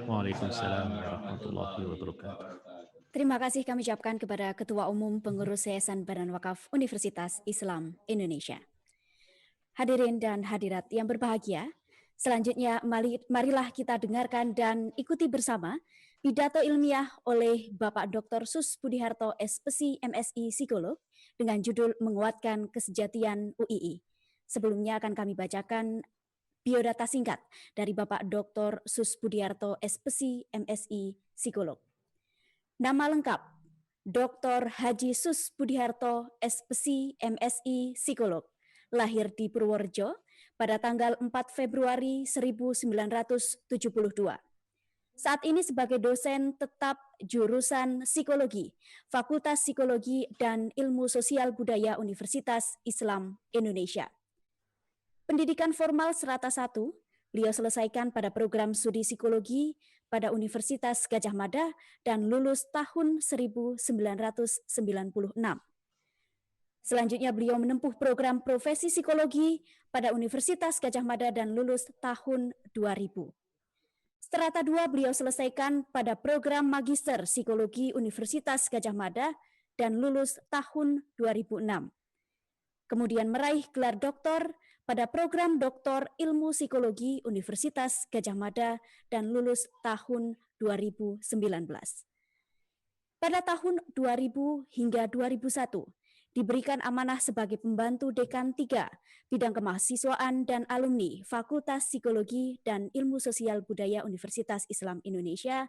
Waalaikumsalam warahmatullahi wabarakatuh. Terima kasih kami ucapkan kepada Ketua Umum Pengurus Yayasan Badan Wakaf Universitas Islam Indonesia. Hadirin dan hadirat yang berbahagia, selanjutnya marilah kita dengarkan dan ikuti bersama pidato ilmiah oleh Bapak Dr. Sus Budiharto SPSI MSI Psikolog dengan judul Menguatkan Kesejatian UII. Sebelumnya akan kami bacakan biodata singkat dari Bapak Dr. Sus Budiharto SPSI MSI Psikolog. Nama lengkap, Dr. Haji Sus Budiharto SPSI MSI Psikolog, lahir di Purworejo pada tanggal 4 Februari 1972. Saat ini sebagai dosen tetap jurusan Psikologi, Fakultas Psikologi dan Ilmu Sosial Budaya Universitas Islam Indonesia. Pendidikan formal serata 1, beliau selesaikan pada program studi psikologi pada Universitas Gadjah Mada dan lulus tahun 1996. Selanjutnya beliau menempuh program profesi psikologi pada Universitas Gadjah Mada dan lulus tahun 2000. Strata 2 beliau selesaikan pada program Magister Psikologi Universitas Gadjah Mada dan lulus tahun 2006. Kemudian meraih gelar doktor pada program Doktor Ilmu Psikologi Universitas Gadjah Mada dan lulus tahun 2019. Pada tahun 2000 hingga 2001, diberikan amanah sebagai pembantu dekan 3, bidang kemahasiswaan dan alumni Fakultas Psikologi dan Ilmu Sosial Budaya Universitas Islam Indonesia,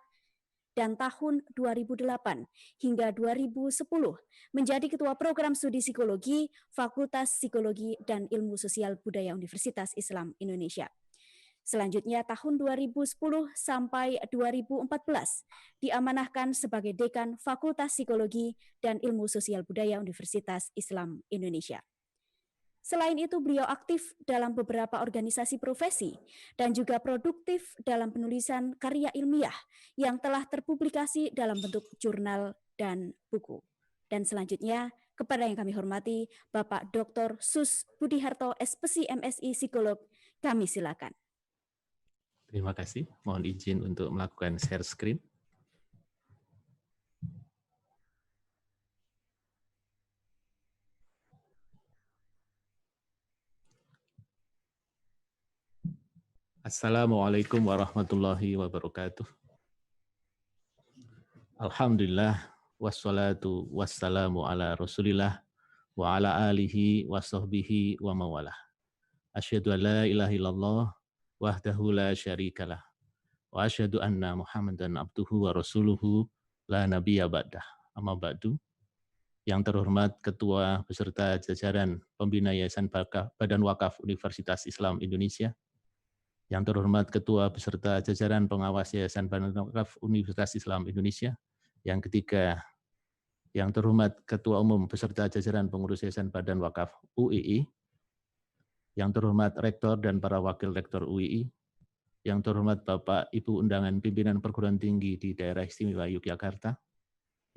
dan tahun 2008 hingga 2010 menjadi Ketua Program Studi Psikologi Fakultas Psikologi dan Ilmu Sosial Budaya Universitas Islam Indonesia. Selanjutnya tahun 2010 sampai 2014 diamanahkan sebagai Dekan Fakultas Psikologi dan Ilmu Sosial Budaya Universitas Islam Indonesia. Selain itu, beliau aktif dalam beberapa organisasi profesi dan juga produktif dalam penulisan karya ilmiah yang telah terpublikasi dalam bentuk jurnal dan buku. Dan selanjutnya, kepada yang kami hormati, Bapak Dr. Sus Budiharto SPSI MSI Psikolog, kami silakan. Terima kasih. Mohon izin untuk melakukan share screen. Assalamualaikum warahmatullahi wabarakatuh. Alhamdulillah, wassalatu wassalamu ala rasulillah, wa ala alihi wa sahbihi wa mawalah. Asyhadu an la ilaha illallah, wahdahu la syarikalah, wa asyhadu anna Muhammadan abduhu wa rasuluhu, la nabiyya ba'dah. Amma ba'du. Yang terhormat Ketua beserta jajaran Pembina Yayasan Badan Wakaf Universitas Islam Indonesia, yang terhormat Ketua beserta jajaran pengawas Yayasan Badan Wakaf Universitas Islam Indonesia. Yang ketiga, yang terhormat Ketua Umum beserta jajaran pengurus Yayasan Badan Wakaf UII. Yang terhormat Rektor dan para Wakil Rektor UII. Yang terhormat Bapak Ibu undangan pimpinan perguruan tinggi di Daerah Istimewa Yogyakarta.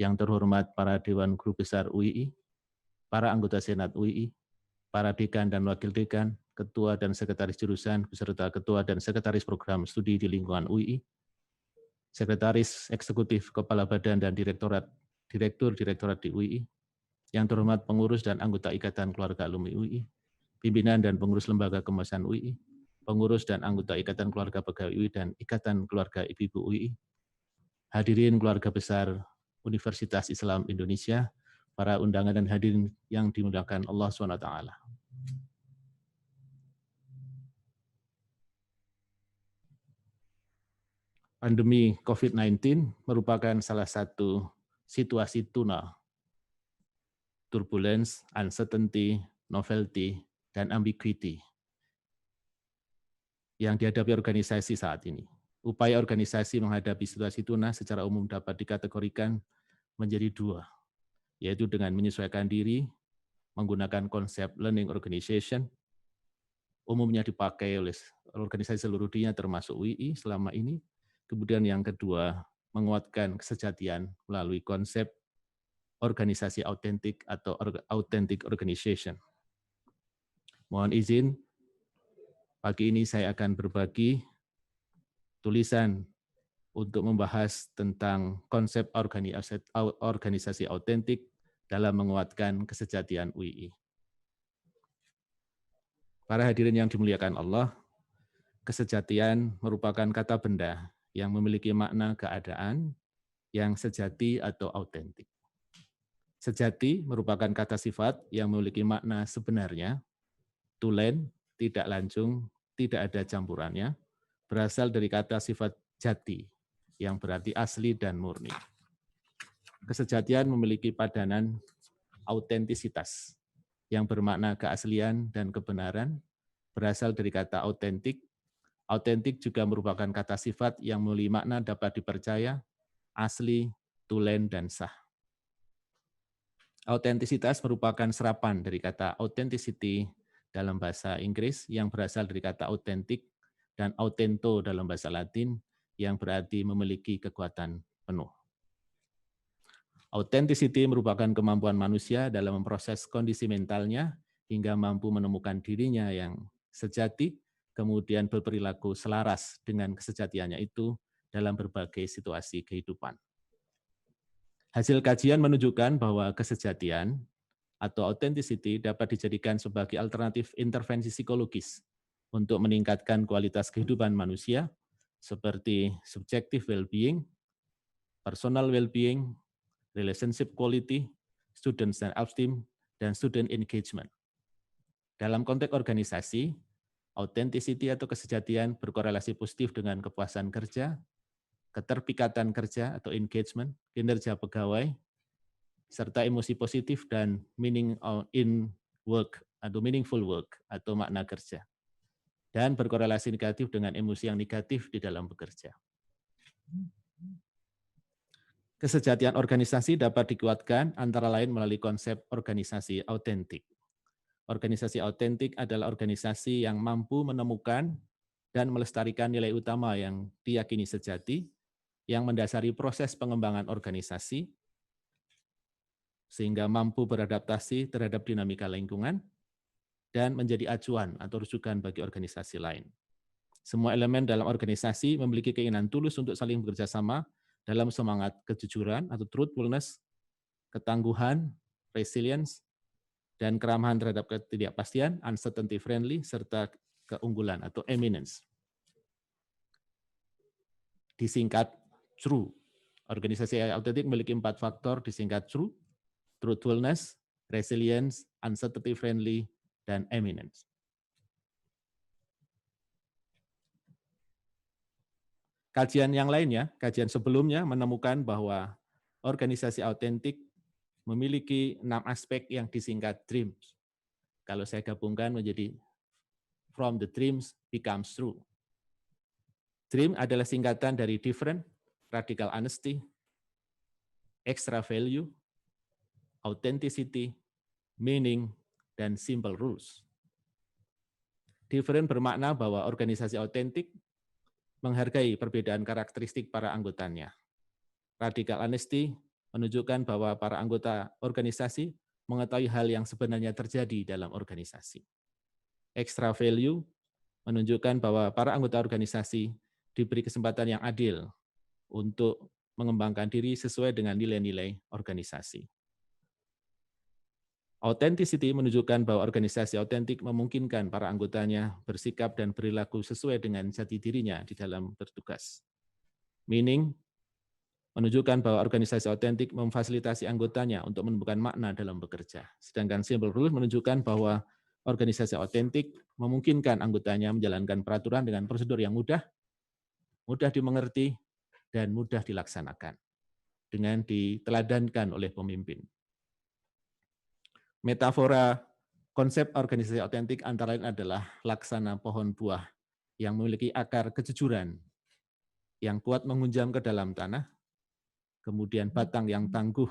Yang terhormat para Dewan Guru Besar UII, para anggota Senat UII, para dekan dan wakil dekan, ketua dan sekretaris jurusan, beserta ketua dan sekretaris program studi di lingkungan UII, sekretaris eksekutif, kepala badan dan direktorat Direktur Direktorat di UI, yang terhormat pengurus dan anggota Ikatan Keluarga Alumni UI, pimpinan dan pengurus Lembaga Kemasan UI, pengurus dan anggota Ikatan Keluarga Pegawai UI dan Ikatan Keluarga Ibu-Ibu UI, hadirin keluarga besar Universitas Islam Indonesia, para undangan dan hadirin yang dimuliakan Allah SWT. Pandemi COVID-19 merupakan salah satu situasi tuna, turbulence, uncertainty, novelty, dan ambiguity yang dihadapi organisasi saat ini. Upaya organisasi menghadapi situasi tuna secara umum dapat dikategorikan menjadi dua, yaitu dengan menyesuaikan diri, menggunakan konsep learning organization, umumnya dipakai oleh organisasi seluruh dunia termasuk UI selama ini. Kemudian yang kedua, menguatkan kesejatian melalui konsep organisasi autentik atau authentic organization. Mohon izin, pagi ini saya akan berbagi tulisan untuk membahas tentang konsep organisasi autentik dalam menguatkan kesejatian UI. Para hadirin yang dimuliakan Allah, kesejatian merupakan kata benda yang memiliki makna keadaan yang sejati atau autentik. Sejati merupakan kata sifat yang memiliki makna sebenarnya, tulen, tidak lancung, tidak ada campurannya, berasal dari kata sifat jati, yang berarti asli dan murni. Kesejatian memiliki padanan autentisitas, yang bermakna keaslian dan kebenaran, berasal dari kata autentik. Autentik juga merupakan kata sifat yang memiliki makna dapat dipercaya, asli, tulen, dan sah. Autentisitas merupakan serapan dari kata authenticity dalam bahasa Inggris yang berasal dari kata authentic dan autento dalam bahasa Latin yang berarti memiliki kekuatan penuh. Authenticity merupakan kemampuan manusia dalam memproses kondisi mentalnya hingga mampu menemukan dirinya yang sejati, kemudian berperilaku selaras dengan kesejatiannya itu dalam berbagai situasi kehidupan. Hasil kajian menunjukkan bahwa kesejatian atau authenticity dapat dijadikan sebagai alternatif intervensi psikologis untuk meningkatkan kualitas kehidupan manusia seperti subjective well-being, personal well-being, relationship quality, student self-esteem, dan student engagement. Dalam konteks organisasi, authenticity atau kesejatian berkorelasi positif dengan kepuasan kerja, keterikatan kerja atau engagement, kinerja pegawai, serta emosi positif dan meaning in work atau meaningful work atau makna kerja. Dan berkorelasi negatif dengan emosi yang negatif di dalam bekerja. Kesejatian organisasi dapat dikuatkan antara lain melalui konsep organisasi autentik. Organisasi autentik adalah organisasi yang mampu menemukan dan melestarikan nilai utama yang diyakini sejati, yang mendasari proses pengembangan organisasi, sehingga mampu beradaptasi terhadap dinamika lingkungan, dan menjadi acuan atau rujukan bagi organisasi lain. Semua elemen dalam organisasi memiliki keinginan tulus untuk saling bekerja sama dalam semangat kejujuran atau truthfulness, ketangguhan, resilience, dan keramahan terhadap ketidakpastian, uncertainty friendly, serta keunggulan atau eminence. Disingkat TRUE. Organisasi autentik memiliki 4 faktor disingkat TRUE, truthfulness, resilience, uncertainty friendly, dan eminence. Kajian yang lainnya, kajian sebelumnya menemukan bahwa organisasi autentik memiliki 6 aspek yang disingkat DREAMS. Kalau saya gabungkan menjadi From the Dreams Becomes True. DREAM adalah singkatan dari Different, Radical Honesty, Extra Value, Authenticity, Meaning, dan Simple Rules. Different bermakna bahwa organisasi autentik menghargai perbedaan karakteristik para anggotanya. Radical Honesty menunjukkan bahwa para anggota organisasi mengetahui hal yang sebenarnya terjadi dalam organisasi. Extra Value menunjukkan bahwa para anggota organisasi diberi kesempatan yang adil untuk mengembangkan diri sesuai dengan nilai-nilai organisasi. Authenticity menunjukkan bahwa organisasi autentik memungkinkan para anggotanya bersikap dan perilaku sesuai dengan jati dirinya di dalam bertugas. Meaning, menunjukkan bahwa organisasi autentik memfasilitasi anggotanya untuk menemukan makna dalam bekerja. Sedangkan simple rule menunjukkan bahwa organisasi autentik memungkinkan anggotanya menjalankan peraturan dengan prosedur yang mudah dimengerti, dan mudah dilaksanakan dengan diteladankan oleh pemimpin. Metafora konsep organisasi autentik antara lain adalah laksana pohon buah yang memiliki akar kejujuran yang kuat menghunjam ke dalam tanah, kemudian batang yang tangguh,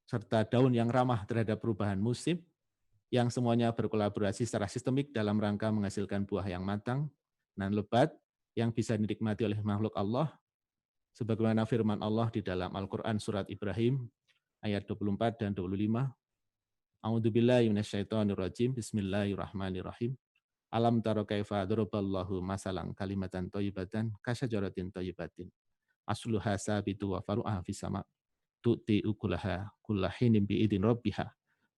serta daun yang ramah terhadap perubahan musim, yang semuanya berkolaborasi secara sistemik dalam rangka menghasilkan buah yang matang dan lebat yang bisa dinikmati oleh makhluk Allah, sebagaimana firman Allah di dalam Al-Quran Surat Ibrahim, ayat 24 dan 25. A'udzubillahi minasyaitonirrajim, bismillahirrahmanirrahim. Alam taro kaifa daraballahu masalan kalimatan thayyibatan kasyajaratin thayyibatin. Asluha sabitu wa faru'aha fis sama' tu'ti ukulaha kullahinin bi'idin rabbiha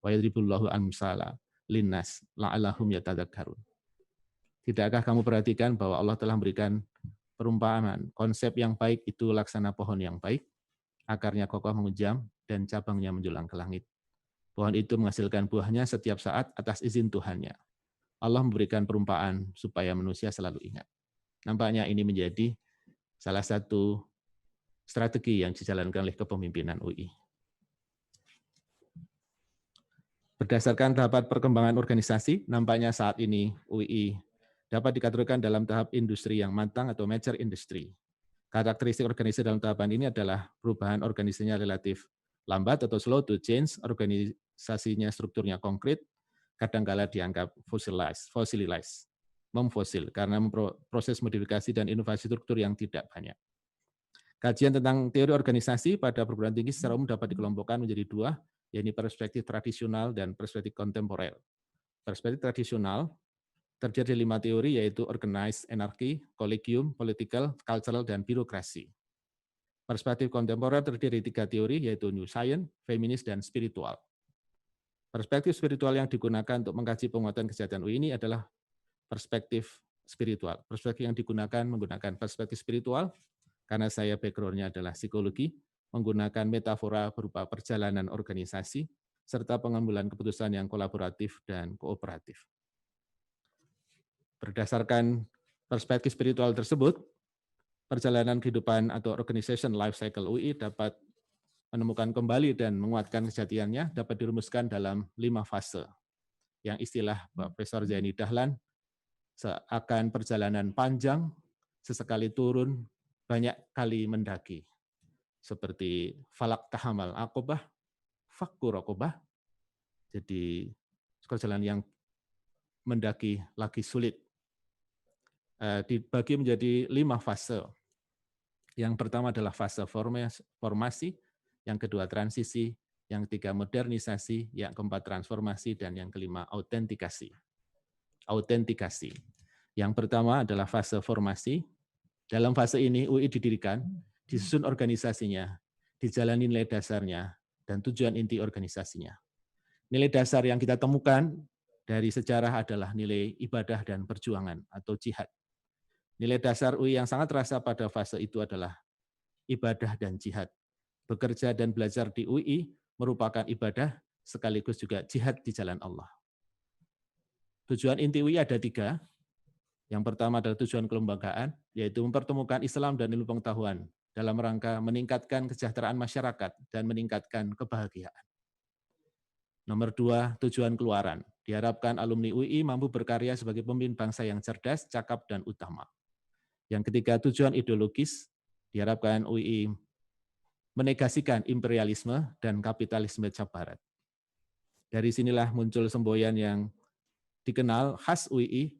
wa yadribullahu amsala linnas la'allahum yatadzakkarun. Tidakkah kamu perhatikan bahwa Allah telah memberikan perumpamaan, konsep yang baik itu laksana pohon yang baik, akarnya kokoh menghujam dan cabangnya menjulang ke langit. Pohon itu menghasilkan buahnya setiap saat atas izin Tuhannya. Allah memberikan perumpamaan supaya manusia selalu ingat. Nampaknya ini menjadi salah satu strategi yang dijalankan oleh kepemimpinan UI. Berdasarkan tahapan perkembangan organisasi, nampaknya saat ini UI dapat dikategorikan dalam tahap industri yang matang atau mature industry. Karakteristik organisasi dalam tahapan ini adalah perubahan organisasinya relatif lambat atau slow to change, organisasinya strukturnya konkret, kadangkala dianggap fossilized, memfosil, karena proses modifikasi dan inovasi struktur yang tidak banyak. Kajian tentang teori organisasi pada perguruan tinggi secara umum dapat dikelompokkan menjadi dua, yaitu perspektif tradisional dan perspektif kontemporer. Perspektif tradisional terdiri dari 5 teori, yaitu organized anarchy, collegium, political, cultural, dan birokrasi. Perspektif kontemporer terdiri dari 3 teori, yaitu new science, feminis, dan spiritual. Perspektif spiritual yang digunakan untuk mengkaji penguatan kesejahteraan UI ini adalah perspektif spiritual. Perspektif yang digunakan menggunakan perspektif spiritual, karena saya background-nya adalah psikologi, menggunakan metafora berupa perjalanan organisasi, serta pengambilan keputusan yang kolaboratif dan kooperatif. Berdasarkan perspektif spiritual tersebut, perjalanan kehidupan atau organization life cycle UI dapat menemukan kembali dan menguatkan kesejatiannya dapat dirumuskan dalam 5 fase. Yang istilah Profesor Zaini Dahlan, seakan perjalanan panjang, sesekali turun, banyak kali mendaki. Seperti falak tahamal aqobah, fakku raqobah. Jadi perjalanan yang mendaki lagi sulit. Dibagi menjadi 5 fase. Yang pertama adalah fase formasi, yang kedua transisi, yang ketiga modernisasi, yang keempat transformasi, dan yang kelima autentikasi. Autentikasi. Yang pertama adalah fase formasi. Dalam fase ini UI didirikan, disusun organisasinya, dijalani nilai dasarnya, dan tujuan inti organisasinya. Nilai dasar yang kita temukan dari sejarah adalah nilai ibadah dan perjuangan atau jihad. Nilai dasar UI yang sangat terasa pada fase itu adalah ibadah dan jihad. Bekerja dan belajar di UI merupakan ibadah sekaligus juga jihad di jalan Allah. Tujuan inti UI ada 3. Yang pertama adalah tujuan kelembagaan, yaitu mempertemukan Islam dan ilmu pengetahuan dalam rangka meningkatkan kesejahteraan masyarakat dan meningkatkan kebahagiaan. Nomor 2, tujuan keluaran. Diharapkan alumni UI mampu berkarya sebagai pemimpin bangsa yang cerdas, cakap, dan utama. Yang ketiga, tujuan ideologis. Diharapkan UI menegasikan imperialisme dan kapitalisme cap barat. Dari sinilah muncul semboyan yang dikenal khas UI,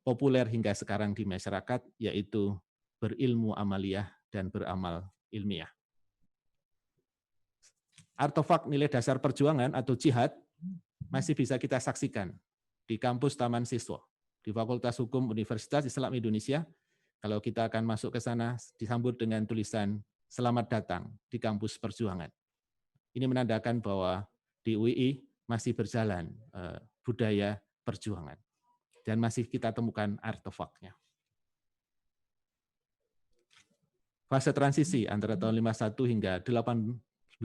populer hingga sekarang di masyarakat, yaitu berilmu amaliyah dan beramal ilmiah. Artefak nilai dasar perjuangan atau jihad masih bisa kita saksikan di kampus Taman Siswa, di Fakultas Hukum Universitas Islam Indonesia, Kalau kita akan masuk ke sana, disambut dengan tulisan "Selamat datang di kampus perjuangan". Ini menandakan bahwa di UI masih berjalan budaya perjuangan dan masih kita temukan artefaknya. Fase transisi antara tahun 51 hingga 1982.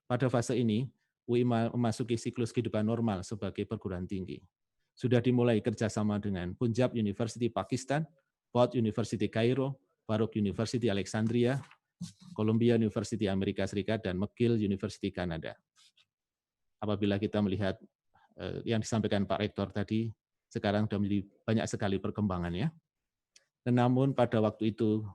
Pada fase ini, UI memasuki siklus kehidupan normal sebagai perguruan tinggi. Sudah dimulai kerjasama dengan Punjab University Pakistan, Ford University Cairo, Baruch University Alexandria, Columbia University Amerika Serikat, dan McGill University Kanada. Apabila kita melihat yang disampaikan Pak Rektor tadi, sekarang sudah menjadi banyak sekali perkembangannya. Namun pada waktu itu,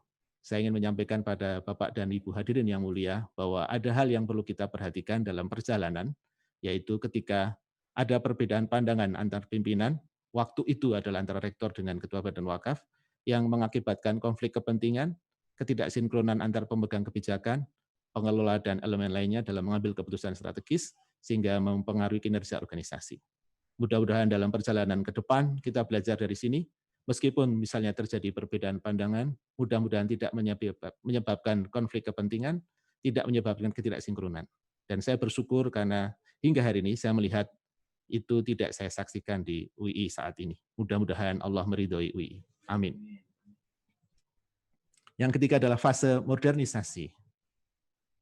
saya ingin menyampaikan pada Bapak dan Ibu hadirin yang mulia, bahwa ada hal yang perlu kita perhatikan dalam perjalanan, yaitu ketika ada perbedaan pandangan antar pimpinan, waktu itu adalah antara rektor dengan ketua badan wakaf, yang mengakibatkan konflik kepentingan, ketidaksinkronan antar pemegang kebijakan, pengelola, dan elemen lainnya dalam mengambil keputusan strategis, sehingga mempengaruhi kinerja organisasi. Mudah-mudahan dalam perjalanan ke depan, kita belajar dari sini, meskipun misalnya terjadi perbedaan pandangan, mudah-mudahan tidak menyebabkan konflik kepentingan, tidak menyebabkan ketidaksinkronan. Dan saya bersyukur karena hingga hari ini saya melihat itu tidak saya saksikan di UI saat ini. Mudah-mudahan Allah meridhoi UI. Amin. Yang ketiga adalah fase modernisasi.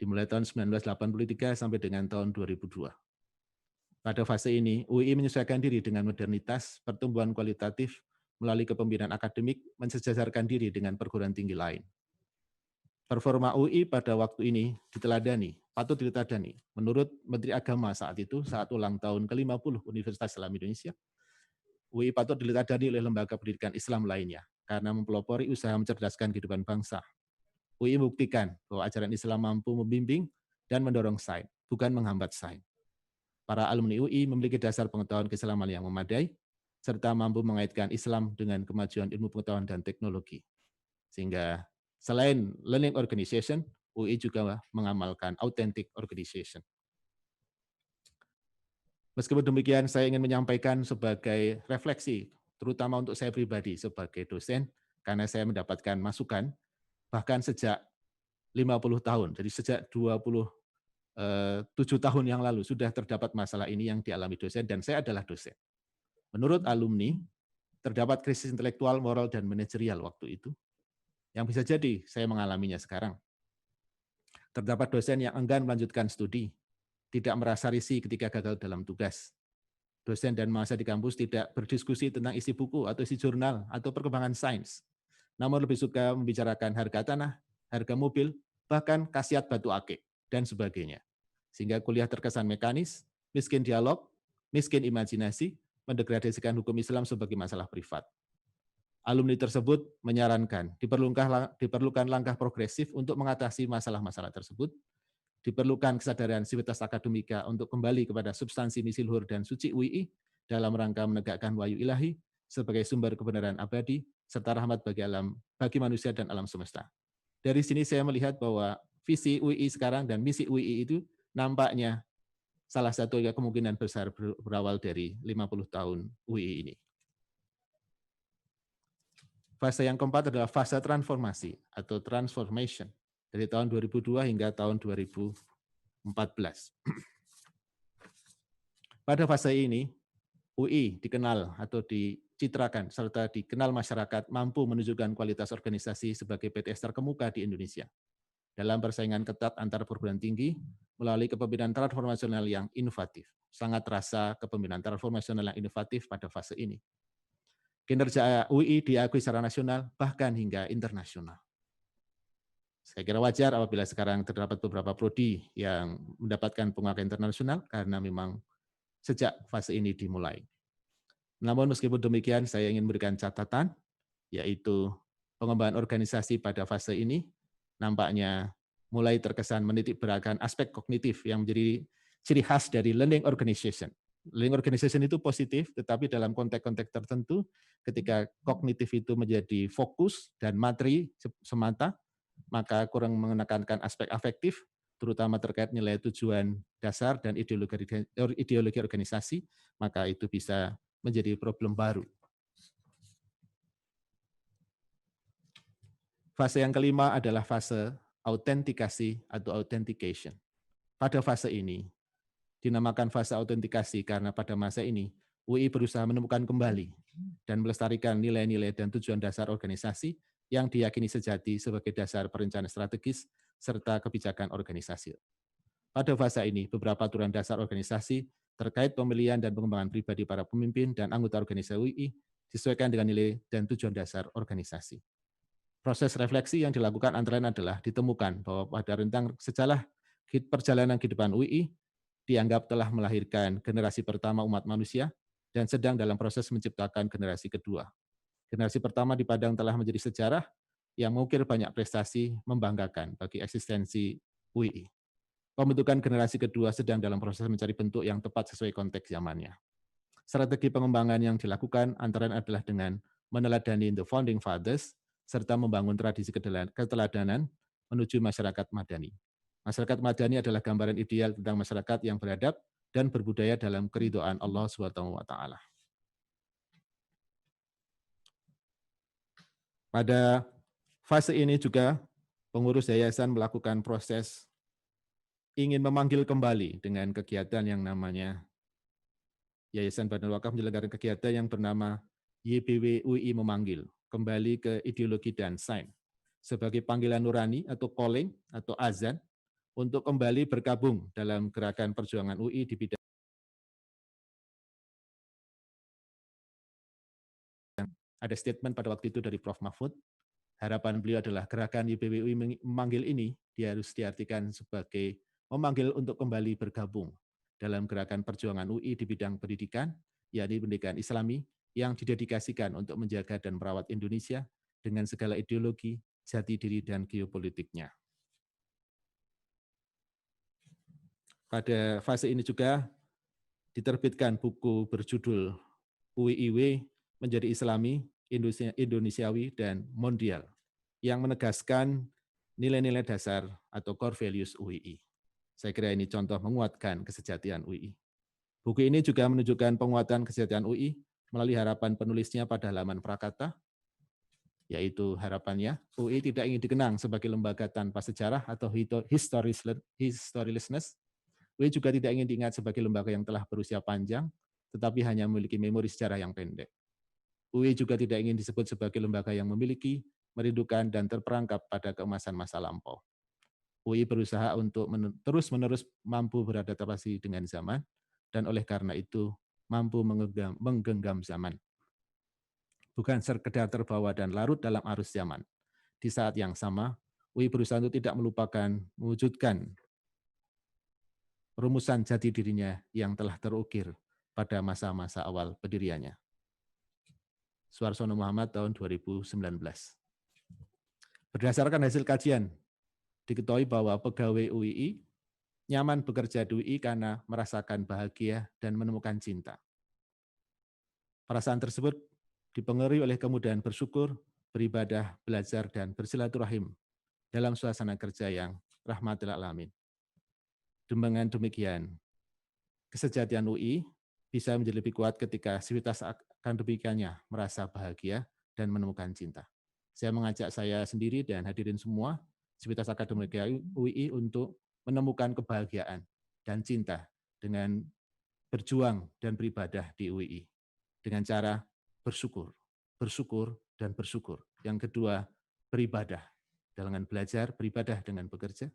Dimulai tahun 1983 sampai dengan tahun 2002. Pada fase ini, UI menyesuaikan diri dengan modernitas, pertumbuhan kualitatif, melalui kepemimpinan akademik, mensejajarkan diri dengan perguruan tinggi lain. Performa UI pada waktu ini patut diteladani. Menurut Menteri Agama saat itu, saat ulang tahun ke-50 Universitas Islam Indonesia, UI patut diteladani oleh lembaga pendidikan Islam lainnya, karena mempelopori usaha mencerdaskan kehidupan bangsa. UI membuktikan bahwa ajaran Islam mampu membimbing dan mendorong sains, bukan menghambat sains. Para alumni UI memiliki dasar pengetahuan keislaman yang memadai, serta mampu mengaitkan Islam dengan kemajuan ilmu pengetahuan dan teknologi. Sehingga selain learning organization, UI juga mengamalkan authentic organization. Meskipun demikian, saya ingin menyampaikan sebagai refleksi, terutama untuk saya pribadi sebagai dosen, karena saya mendapatkan masukan, bahkan sejak 50 tahun, jadi sejak 27 tahun yang lalu sudah terdapat masalah ini yang dialami dosen, dan saya adalah dosen. Menurut alumni, terdapat krisis intelektual, moral, dan manajerial waktu itu, yang bisa jadi saya mengalaminya sekarang. Terdapat dosen yang enggan melanjutkan studi, tidak merasa risih ketika gagal dalam tugas. Dosen dan mahasiswa di kampus tidak berdiskusi tentang isi buku atau isi jurnal atau perkembangan sains, namun lebih suka membicarakan harga tanah, harga mobil, bahkan khasiat batu akik, dan sebagainya. Sehingga kuliah terkesan mekanis, miskin dialog, miskin imajinasi, mendegradasikan hukum Islam sebagai masalah privat. Alumni tersebut menyarankan diperlukan langkah progresif untuk mengatasi masalah-masalah tersebut, diperlukan kesadaran sivitas akademika untuk kembali kepada substansi misi luhur dan suci UI dalam rangka menegakkan wahyu ilahi sebagai sumber kebenaran abadi serta rahmat bagi manusia dan alam semesta. Dari sini saya melihat bahwa visi UI sekarang dan misi UI itu nampaknya salah satu kemungkinan besar berawal dari 50 tahun UI ini. Fase yang keempat adalah fase transformasi atau transformation dari tahun 2002 hingga tahun 2014. Pada fase ini, UI dikenal atau dicitrakan serta dikenal masyarakat mampu menunjukkan kualitas organisasi sebagai PTS terkemuka di Indonesia dalam persaingan ketat antar perguruan tinggi melalui kepemimpinan transformasional yang inovatif. Sangat terasa kepemimpinan transformasional yang inovatif pada fase ini. Kinerja UI diakui secara nasional, bahkan hingga internasional. Saya kira wajar apabila sekarang terdapat beberapa prodi yang mendapatkan pengakuan internasional karena memang sejak fase ini dimulai. Namun meskipun demikian, saya ingin memberikan catatan, yaitu pengembangan organisasi pada fase ini nampaknya mulai terkesan menitik beratkan aspek kognitif yang menjadi ciri khas dari learning organization. Learning organization itu positif, tetapi dalam konteks-konteks tertentu, ketika kognitif itu menjadi fokus dan materi semata, maka kurang menekankan aspek afektif, terutama terkait nilai tujuan dasar dan ideologi organisasi, maka itu bisa menjadi problem baru. Fase yang kelima adalah fase autentikasi atau authentication. Pada fase ini, dinamakan fase autentikasi karena pada masa ini, UI berusaha menemukan kembali dan melestarikan nilai-nilai dan tujuan dasar organisasi yang diyakini sejati sebagai dasar perencanaan strategis serta kebijakan organisasi. Pada fase ini, beberapa aturan dasar organisasi terkait pemilihan dan pengembangan pribadi para pemimpin dan anggota organisasi UI disesuaikan dengan nilai dan tujuan dasar organisasi. Proses refleksi yang dilakukan antara lain adalah ditemukan bahwa pada rentang sejarah perjalanan kehidupan UI dianggap telah melahirkan generasi pertama umat manusia dan sedang dalam proses menciptakan generasi kedua. Generasi pertama di Padang telah menjadi sejarah yang mengukir banyak prestasi membanggakan bagi eksistensi UI. Pembentukan generasi kedua sedang dalam proses mencari bentuk yang tepat sesuai konteks zamannya. Strategi pengembangan yang dilakukan antara lain adalah dengan meneladani The Founding Fathers, serta membangun tradisi keteladanan menuju masyarakat madani. Masyarakat madani adalah gambaran ideal tentang masyarakat yang beradab dan berbudaya dalam keridhaan Allah SWT. Pada fase ini juga pengurus yayasan melakukan proses ingin memanggil kembali dengan kegiatan yang namanya Yayasan Badan Wakaf menyelenggarakan kegiatan yang bernama YBW UI Memanggil, kembali ke ideologi dan sains, sebagai panggilan nurani atau calling atau azan untuk kembali bergabung dalam gerakan perjuangan UI di bidang. Ada statement pada waktu itu dari Prof. Mahfud, harapan beliau adalah gerakan YBW UI Memanggil ini harus diartikan sebagai memanggil untuk kembali bergabung dalam gerakan perjuangan UI di bidang pendidikan, yakni pendidikan Islami, yang didedikasikan untuk menjaga dan merawat Indonesia dengan segala ideologi, jati diri, dan geopolitiknya. Pada fase ini juga diterbitkan buku berjudul UIIW Menjadi Islami, Indonesiawi, dan Mondial, yang menegaskan nilai-nilai dasar atau core values UII. Saya kira ini contoh menguatkan kesejatian UII. Buku ini juga menunjukkan penguatan kesejatian UI melalui harapan penulisnya pada halaman prakata, yaitu harapannya, UI tidak ingin dikenang sebagai lembaga tanpa sejarah atau historiclessness. UI juga tidak ingin diingat sebagai lembaga yang telah berusia panjang, tetapi hanya memiliki memori sejarah yang pendek. UI juga tidak ingin disebut sebagai lembaga yang memiliki, merindukan, dan terperangkap pada keemasan masa lampau. UI berusaha untuk terus-menerus mampu beradaptasi dengan zaman, dan oleh karena itu mampu menggenggam zaman. Bukan sekedar terbawa dan larut dalam arus zaman. Di saat yang sama, UI berusaha untuk tidak melupakan mewujudkan rumusan jati dirinya yang telah terukir pada masa-masa awal pendiriannya. Suarsono Muhammad tahun 2019. Berdasarkan hasil kajian, diketahui bahwa pegawai UII nyaman bekerja di UI karena merasakan bahagia dan menemukan cinta. Perasaan tersebut dipengaruhi oleh kemudahan bersyukur, beribadah, belajar, dan bersilaturahim dalam suasana kerja yang rahmatil alamin. Dengan demikian, kesejatian UI bisa menjadi lebih kuat ketika sivitas akademikanya merasa bahagia dan menemukan cinta. Saya mengajak saya sendiri dan hadirin semua, sivitas akademika UI untuk menemukan kebahagiaan dan cinta dengan berjuang dan beribadah di UI. Dengan cara bersyukur, bersyukur, dan bersyukur. Yang kedua, beribadah dengan belajar, beribadah dengan bekerja.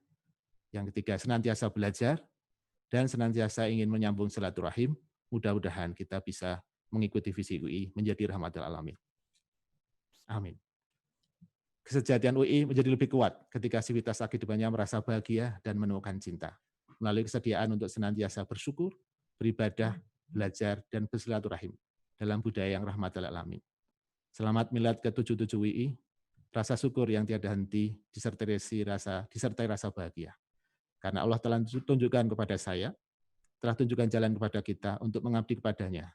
Yang ketiga, senantiasa belajar, dan senantiasa ingin menyambung silaturahim. Mudah-mudahan kita bisa mengikuti visi UI menjadi rahmatil alamin. Amin. Kesejatian UI menjadi lebih kuat ketika sivitas akademikanya merasa bahagia dan menemukan cinta, melalui kesediaan untuk senantiasa bersyukur, beribadah, belajar, dan bersilaturahim dalam budaya yang rahmatil alamin. Selamat Milad ke-77 UI, rasa syukur yang tiada henti disertai rasa bahagia. Karena Allah telah tunjukkan kepada saya, telah tunjukkan jalan kepada kita untuk mengabdi kepadanya,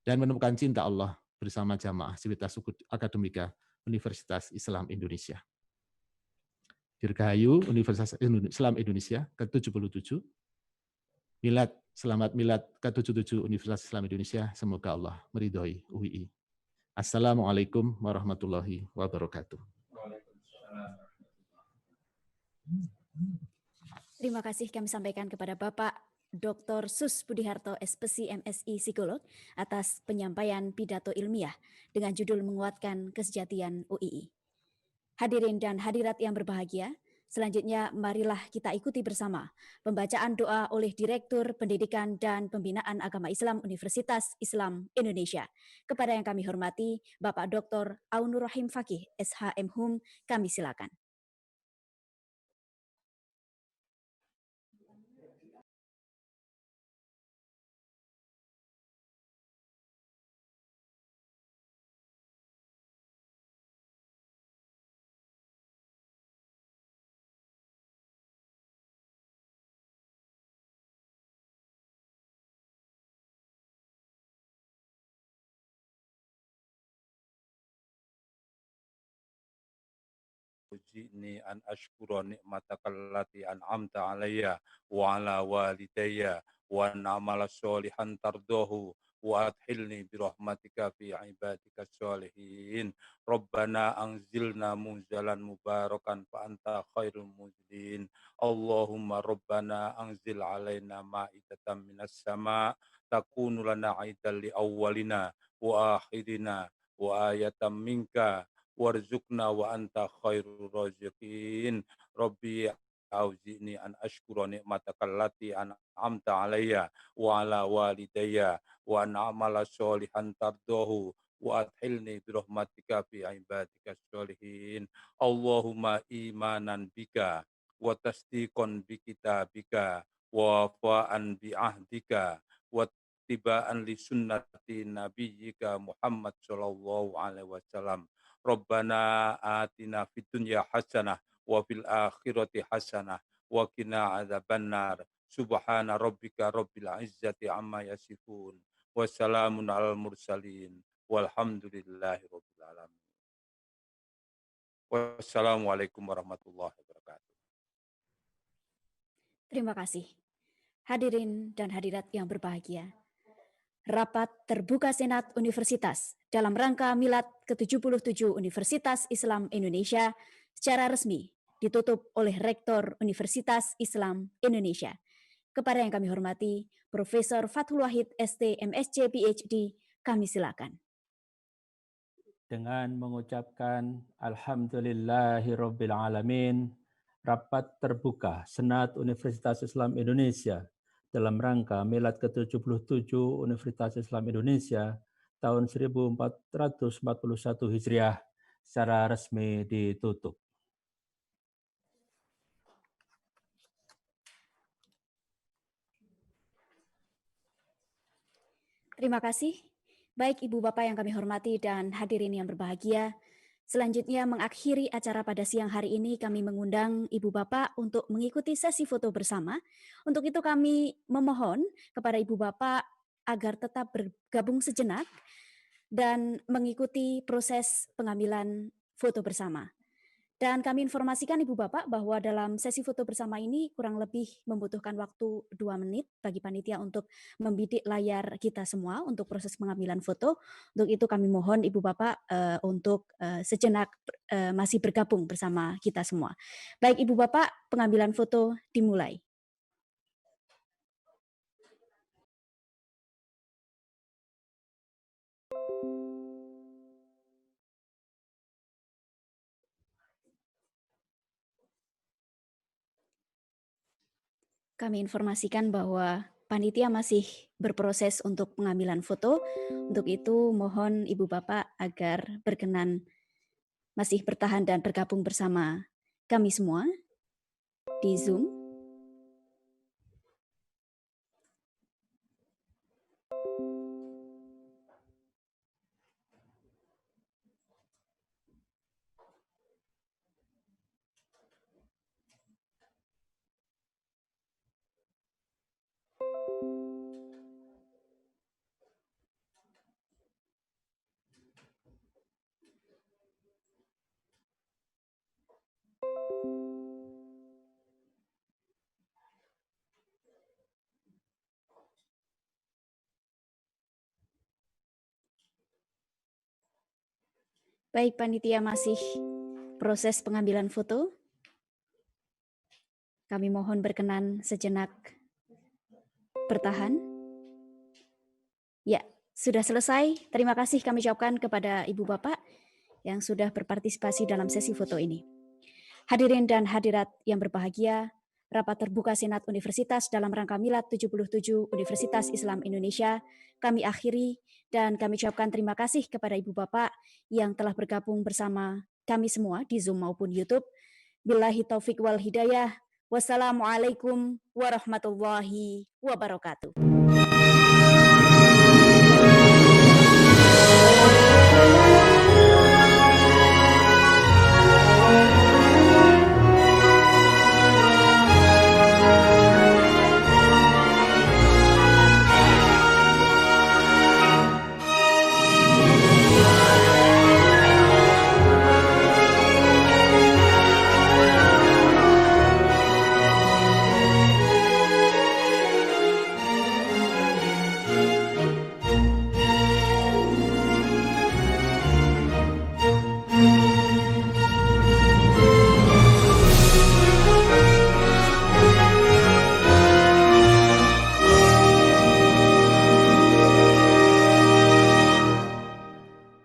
dan menemukan cinta Allah bersama jamaah sivitas akademika Universitas Islam Indonesia. Dirgahayu Universitas Islam Indonesia ke-77. Milad, selamat Milad ke-77 Universitas Islam Indonesia. Semoga Allah meridhoi UII. Assalamualaikum warahmatullahi wabarakatuh. Terima kasih kami sampaikan kepada Bapak Dr. Sus Budiharto, SPSI, MSI, Psikolog, atas penyampaian pidato ilmiah dengan judul Menguatkan Kesejatian UII. Hadirin dan hadirat yang berbahagia, selanjutnya marilah kita ikuti bersama pembacaan doa oleh Direktur Pendidikan dan Pembinaan Agama Islam Universitas Islam Indonesia. Kepada yang kami hormati, Bapak Dr. Aunur Rahim Fakih, SHM Hum, kami silakan. Uji'ni an ashkura ni'mataka allati an'amta alayya wa ala walidayya wa an amala sholihan tardohu wa adkhilni birahmatika fi ibadika sholihin. Rabbana anzilna munzalan mubarakan fa anta khairul munzilin. Allahumma rabbana anzil alaina ma'idatan minas sama' takunu lana aidan li awwalina wa akhirina wa ayatan minka warzuqna wa anta khairur raziqin. Rabbi auzi'ni an ashkura ni'mataka allati an'amta alayya wa ala walidayya wa an amala sholihan tardahu wa adkhilni birahmatika fi ibadika sholihin. Allahumma imanan bika wa tasdiqan bi kitabika wa wafa'an bi ahdika wa tibaan li sunnati nabiyyika Muhammad sallallahu alaihi wasallam. Rabbana atina fid dunya hasanah wa fil akhirati hasanah wa qina adzabannar. Subhana rabbika rabbil izzati amma yasifun wa salamun alal mursalin walhamdulillahi rabbil alamin. Wassalamualaikum warahmatullahi wabarakatuh. Terima kasih. Hadirin dan hadirat yang berbahagia, Rapat Terbuka Senat Universitas dalam rangka Milad ke-77 Universitas Islam Indonesia secara resmi ditutup oleh Rektor Universitas Islam Indonesia. Kepada yang kami hormati, Profesor Fathul Wahid, ST, MSc, PhD, kami silakan. Dengan mengucapkan Alhamdulillahirabbil alamin, Rapat Terbuka Senat Universitas Islam Indonesia dalam rangka Milad ke-77 Universitas Islam Indonesia tahun 1441 Hijriah secara resmi ditutup. Terima kasih. Baik Ibu Bapak yang kami hormati dan hadirin yang berbahagia, selanjutnya mengakhiri acara pada siang hari ini kami mengundang Ibu Bapak untuk mengikuti sesi foto bersama. Untuk itu kami memohon kepada Ibu Bapak agar tetap bergabung sejenak dan mengikuti proses pengambilan foto bersama. Dan kami informasikan Ibu Bapak bahwa dalam sesi foto bersama ini kurang lebih membutuhkan waktu 2 menit bagi panitia untuk membidik layar kita semua untuk proses pengambilan foto. Untuk itu kami mohon Ibu Bapak untuk sejenak masih bergabung bersama kita semua. Baik Ibu Bapak, pengambilan foto dimulai. Kami informasikan bahwa panitia masih berproses untuk pengambilan foto. Untuk itu mohon Ibu Bapak agar berkenan masih bertahan dan bergabung bersama kami semua di Zoom. Baik, panitia masih proses pengambilan foto. Kami mohon berkenan sejenak bertahan. Ya, sudah selesai. Terima kasih kami ucapkan kepada Ibu Bapak yang sudah berpartisipasi dalam sesi foto ini. Hadirin dan hadirat yang berbahagia, rapat terbuka Senat Universitas dalam rangka Milad 77 Universitas Islam Indonesia kami akhiri dan kami ucapkan terima kasih kepada Ibu Bapak yang telah bergabung bersama kami semua di Zoom maupun YouTube. Billahi taufik wal hidayah. Wassalamualaikum warahmatullahi wabarakatuh.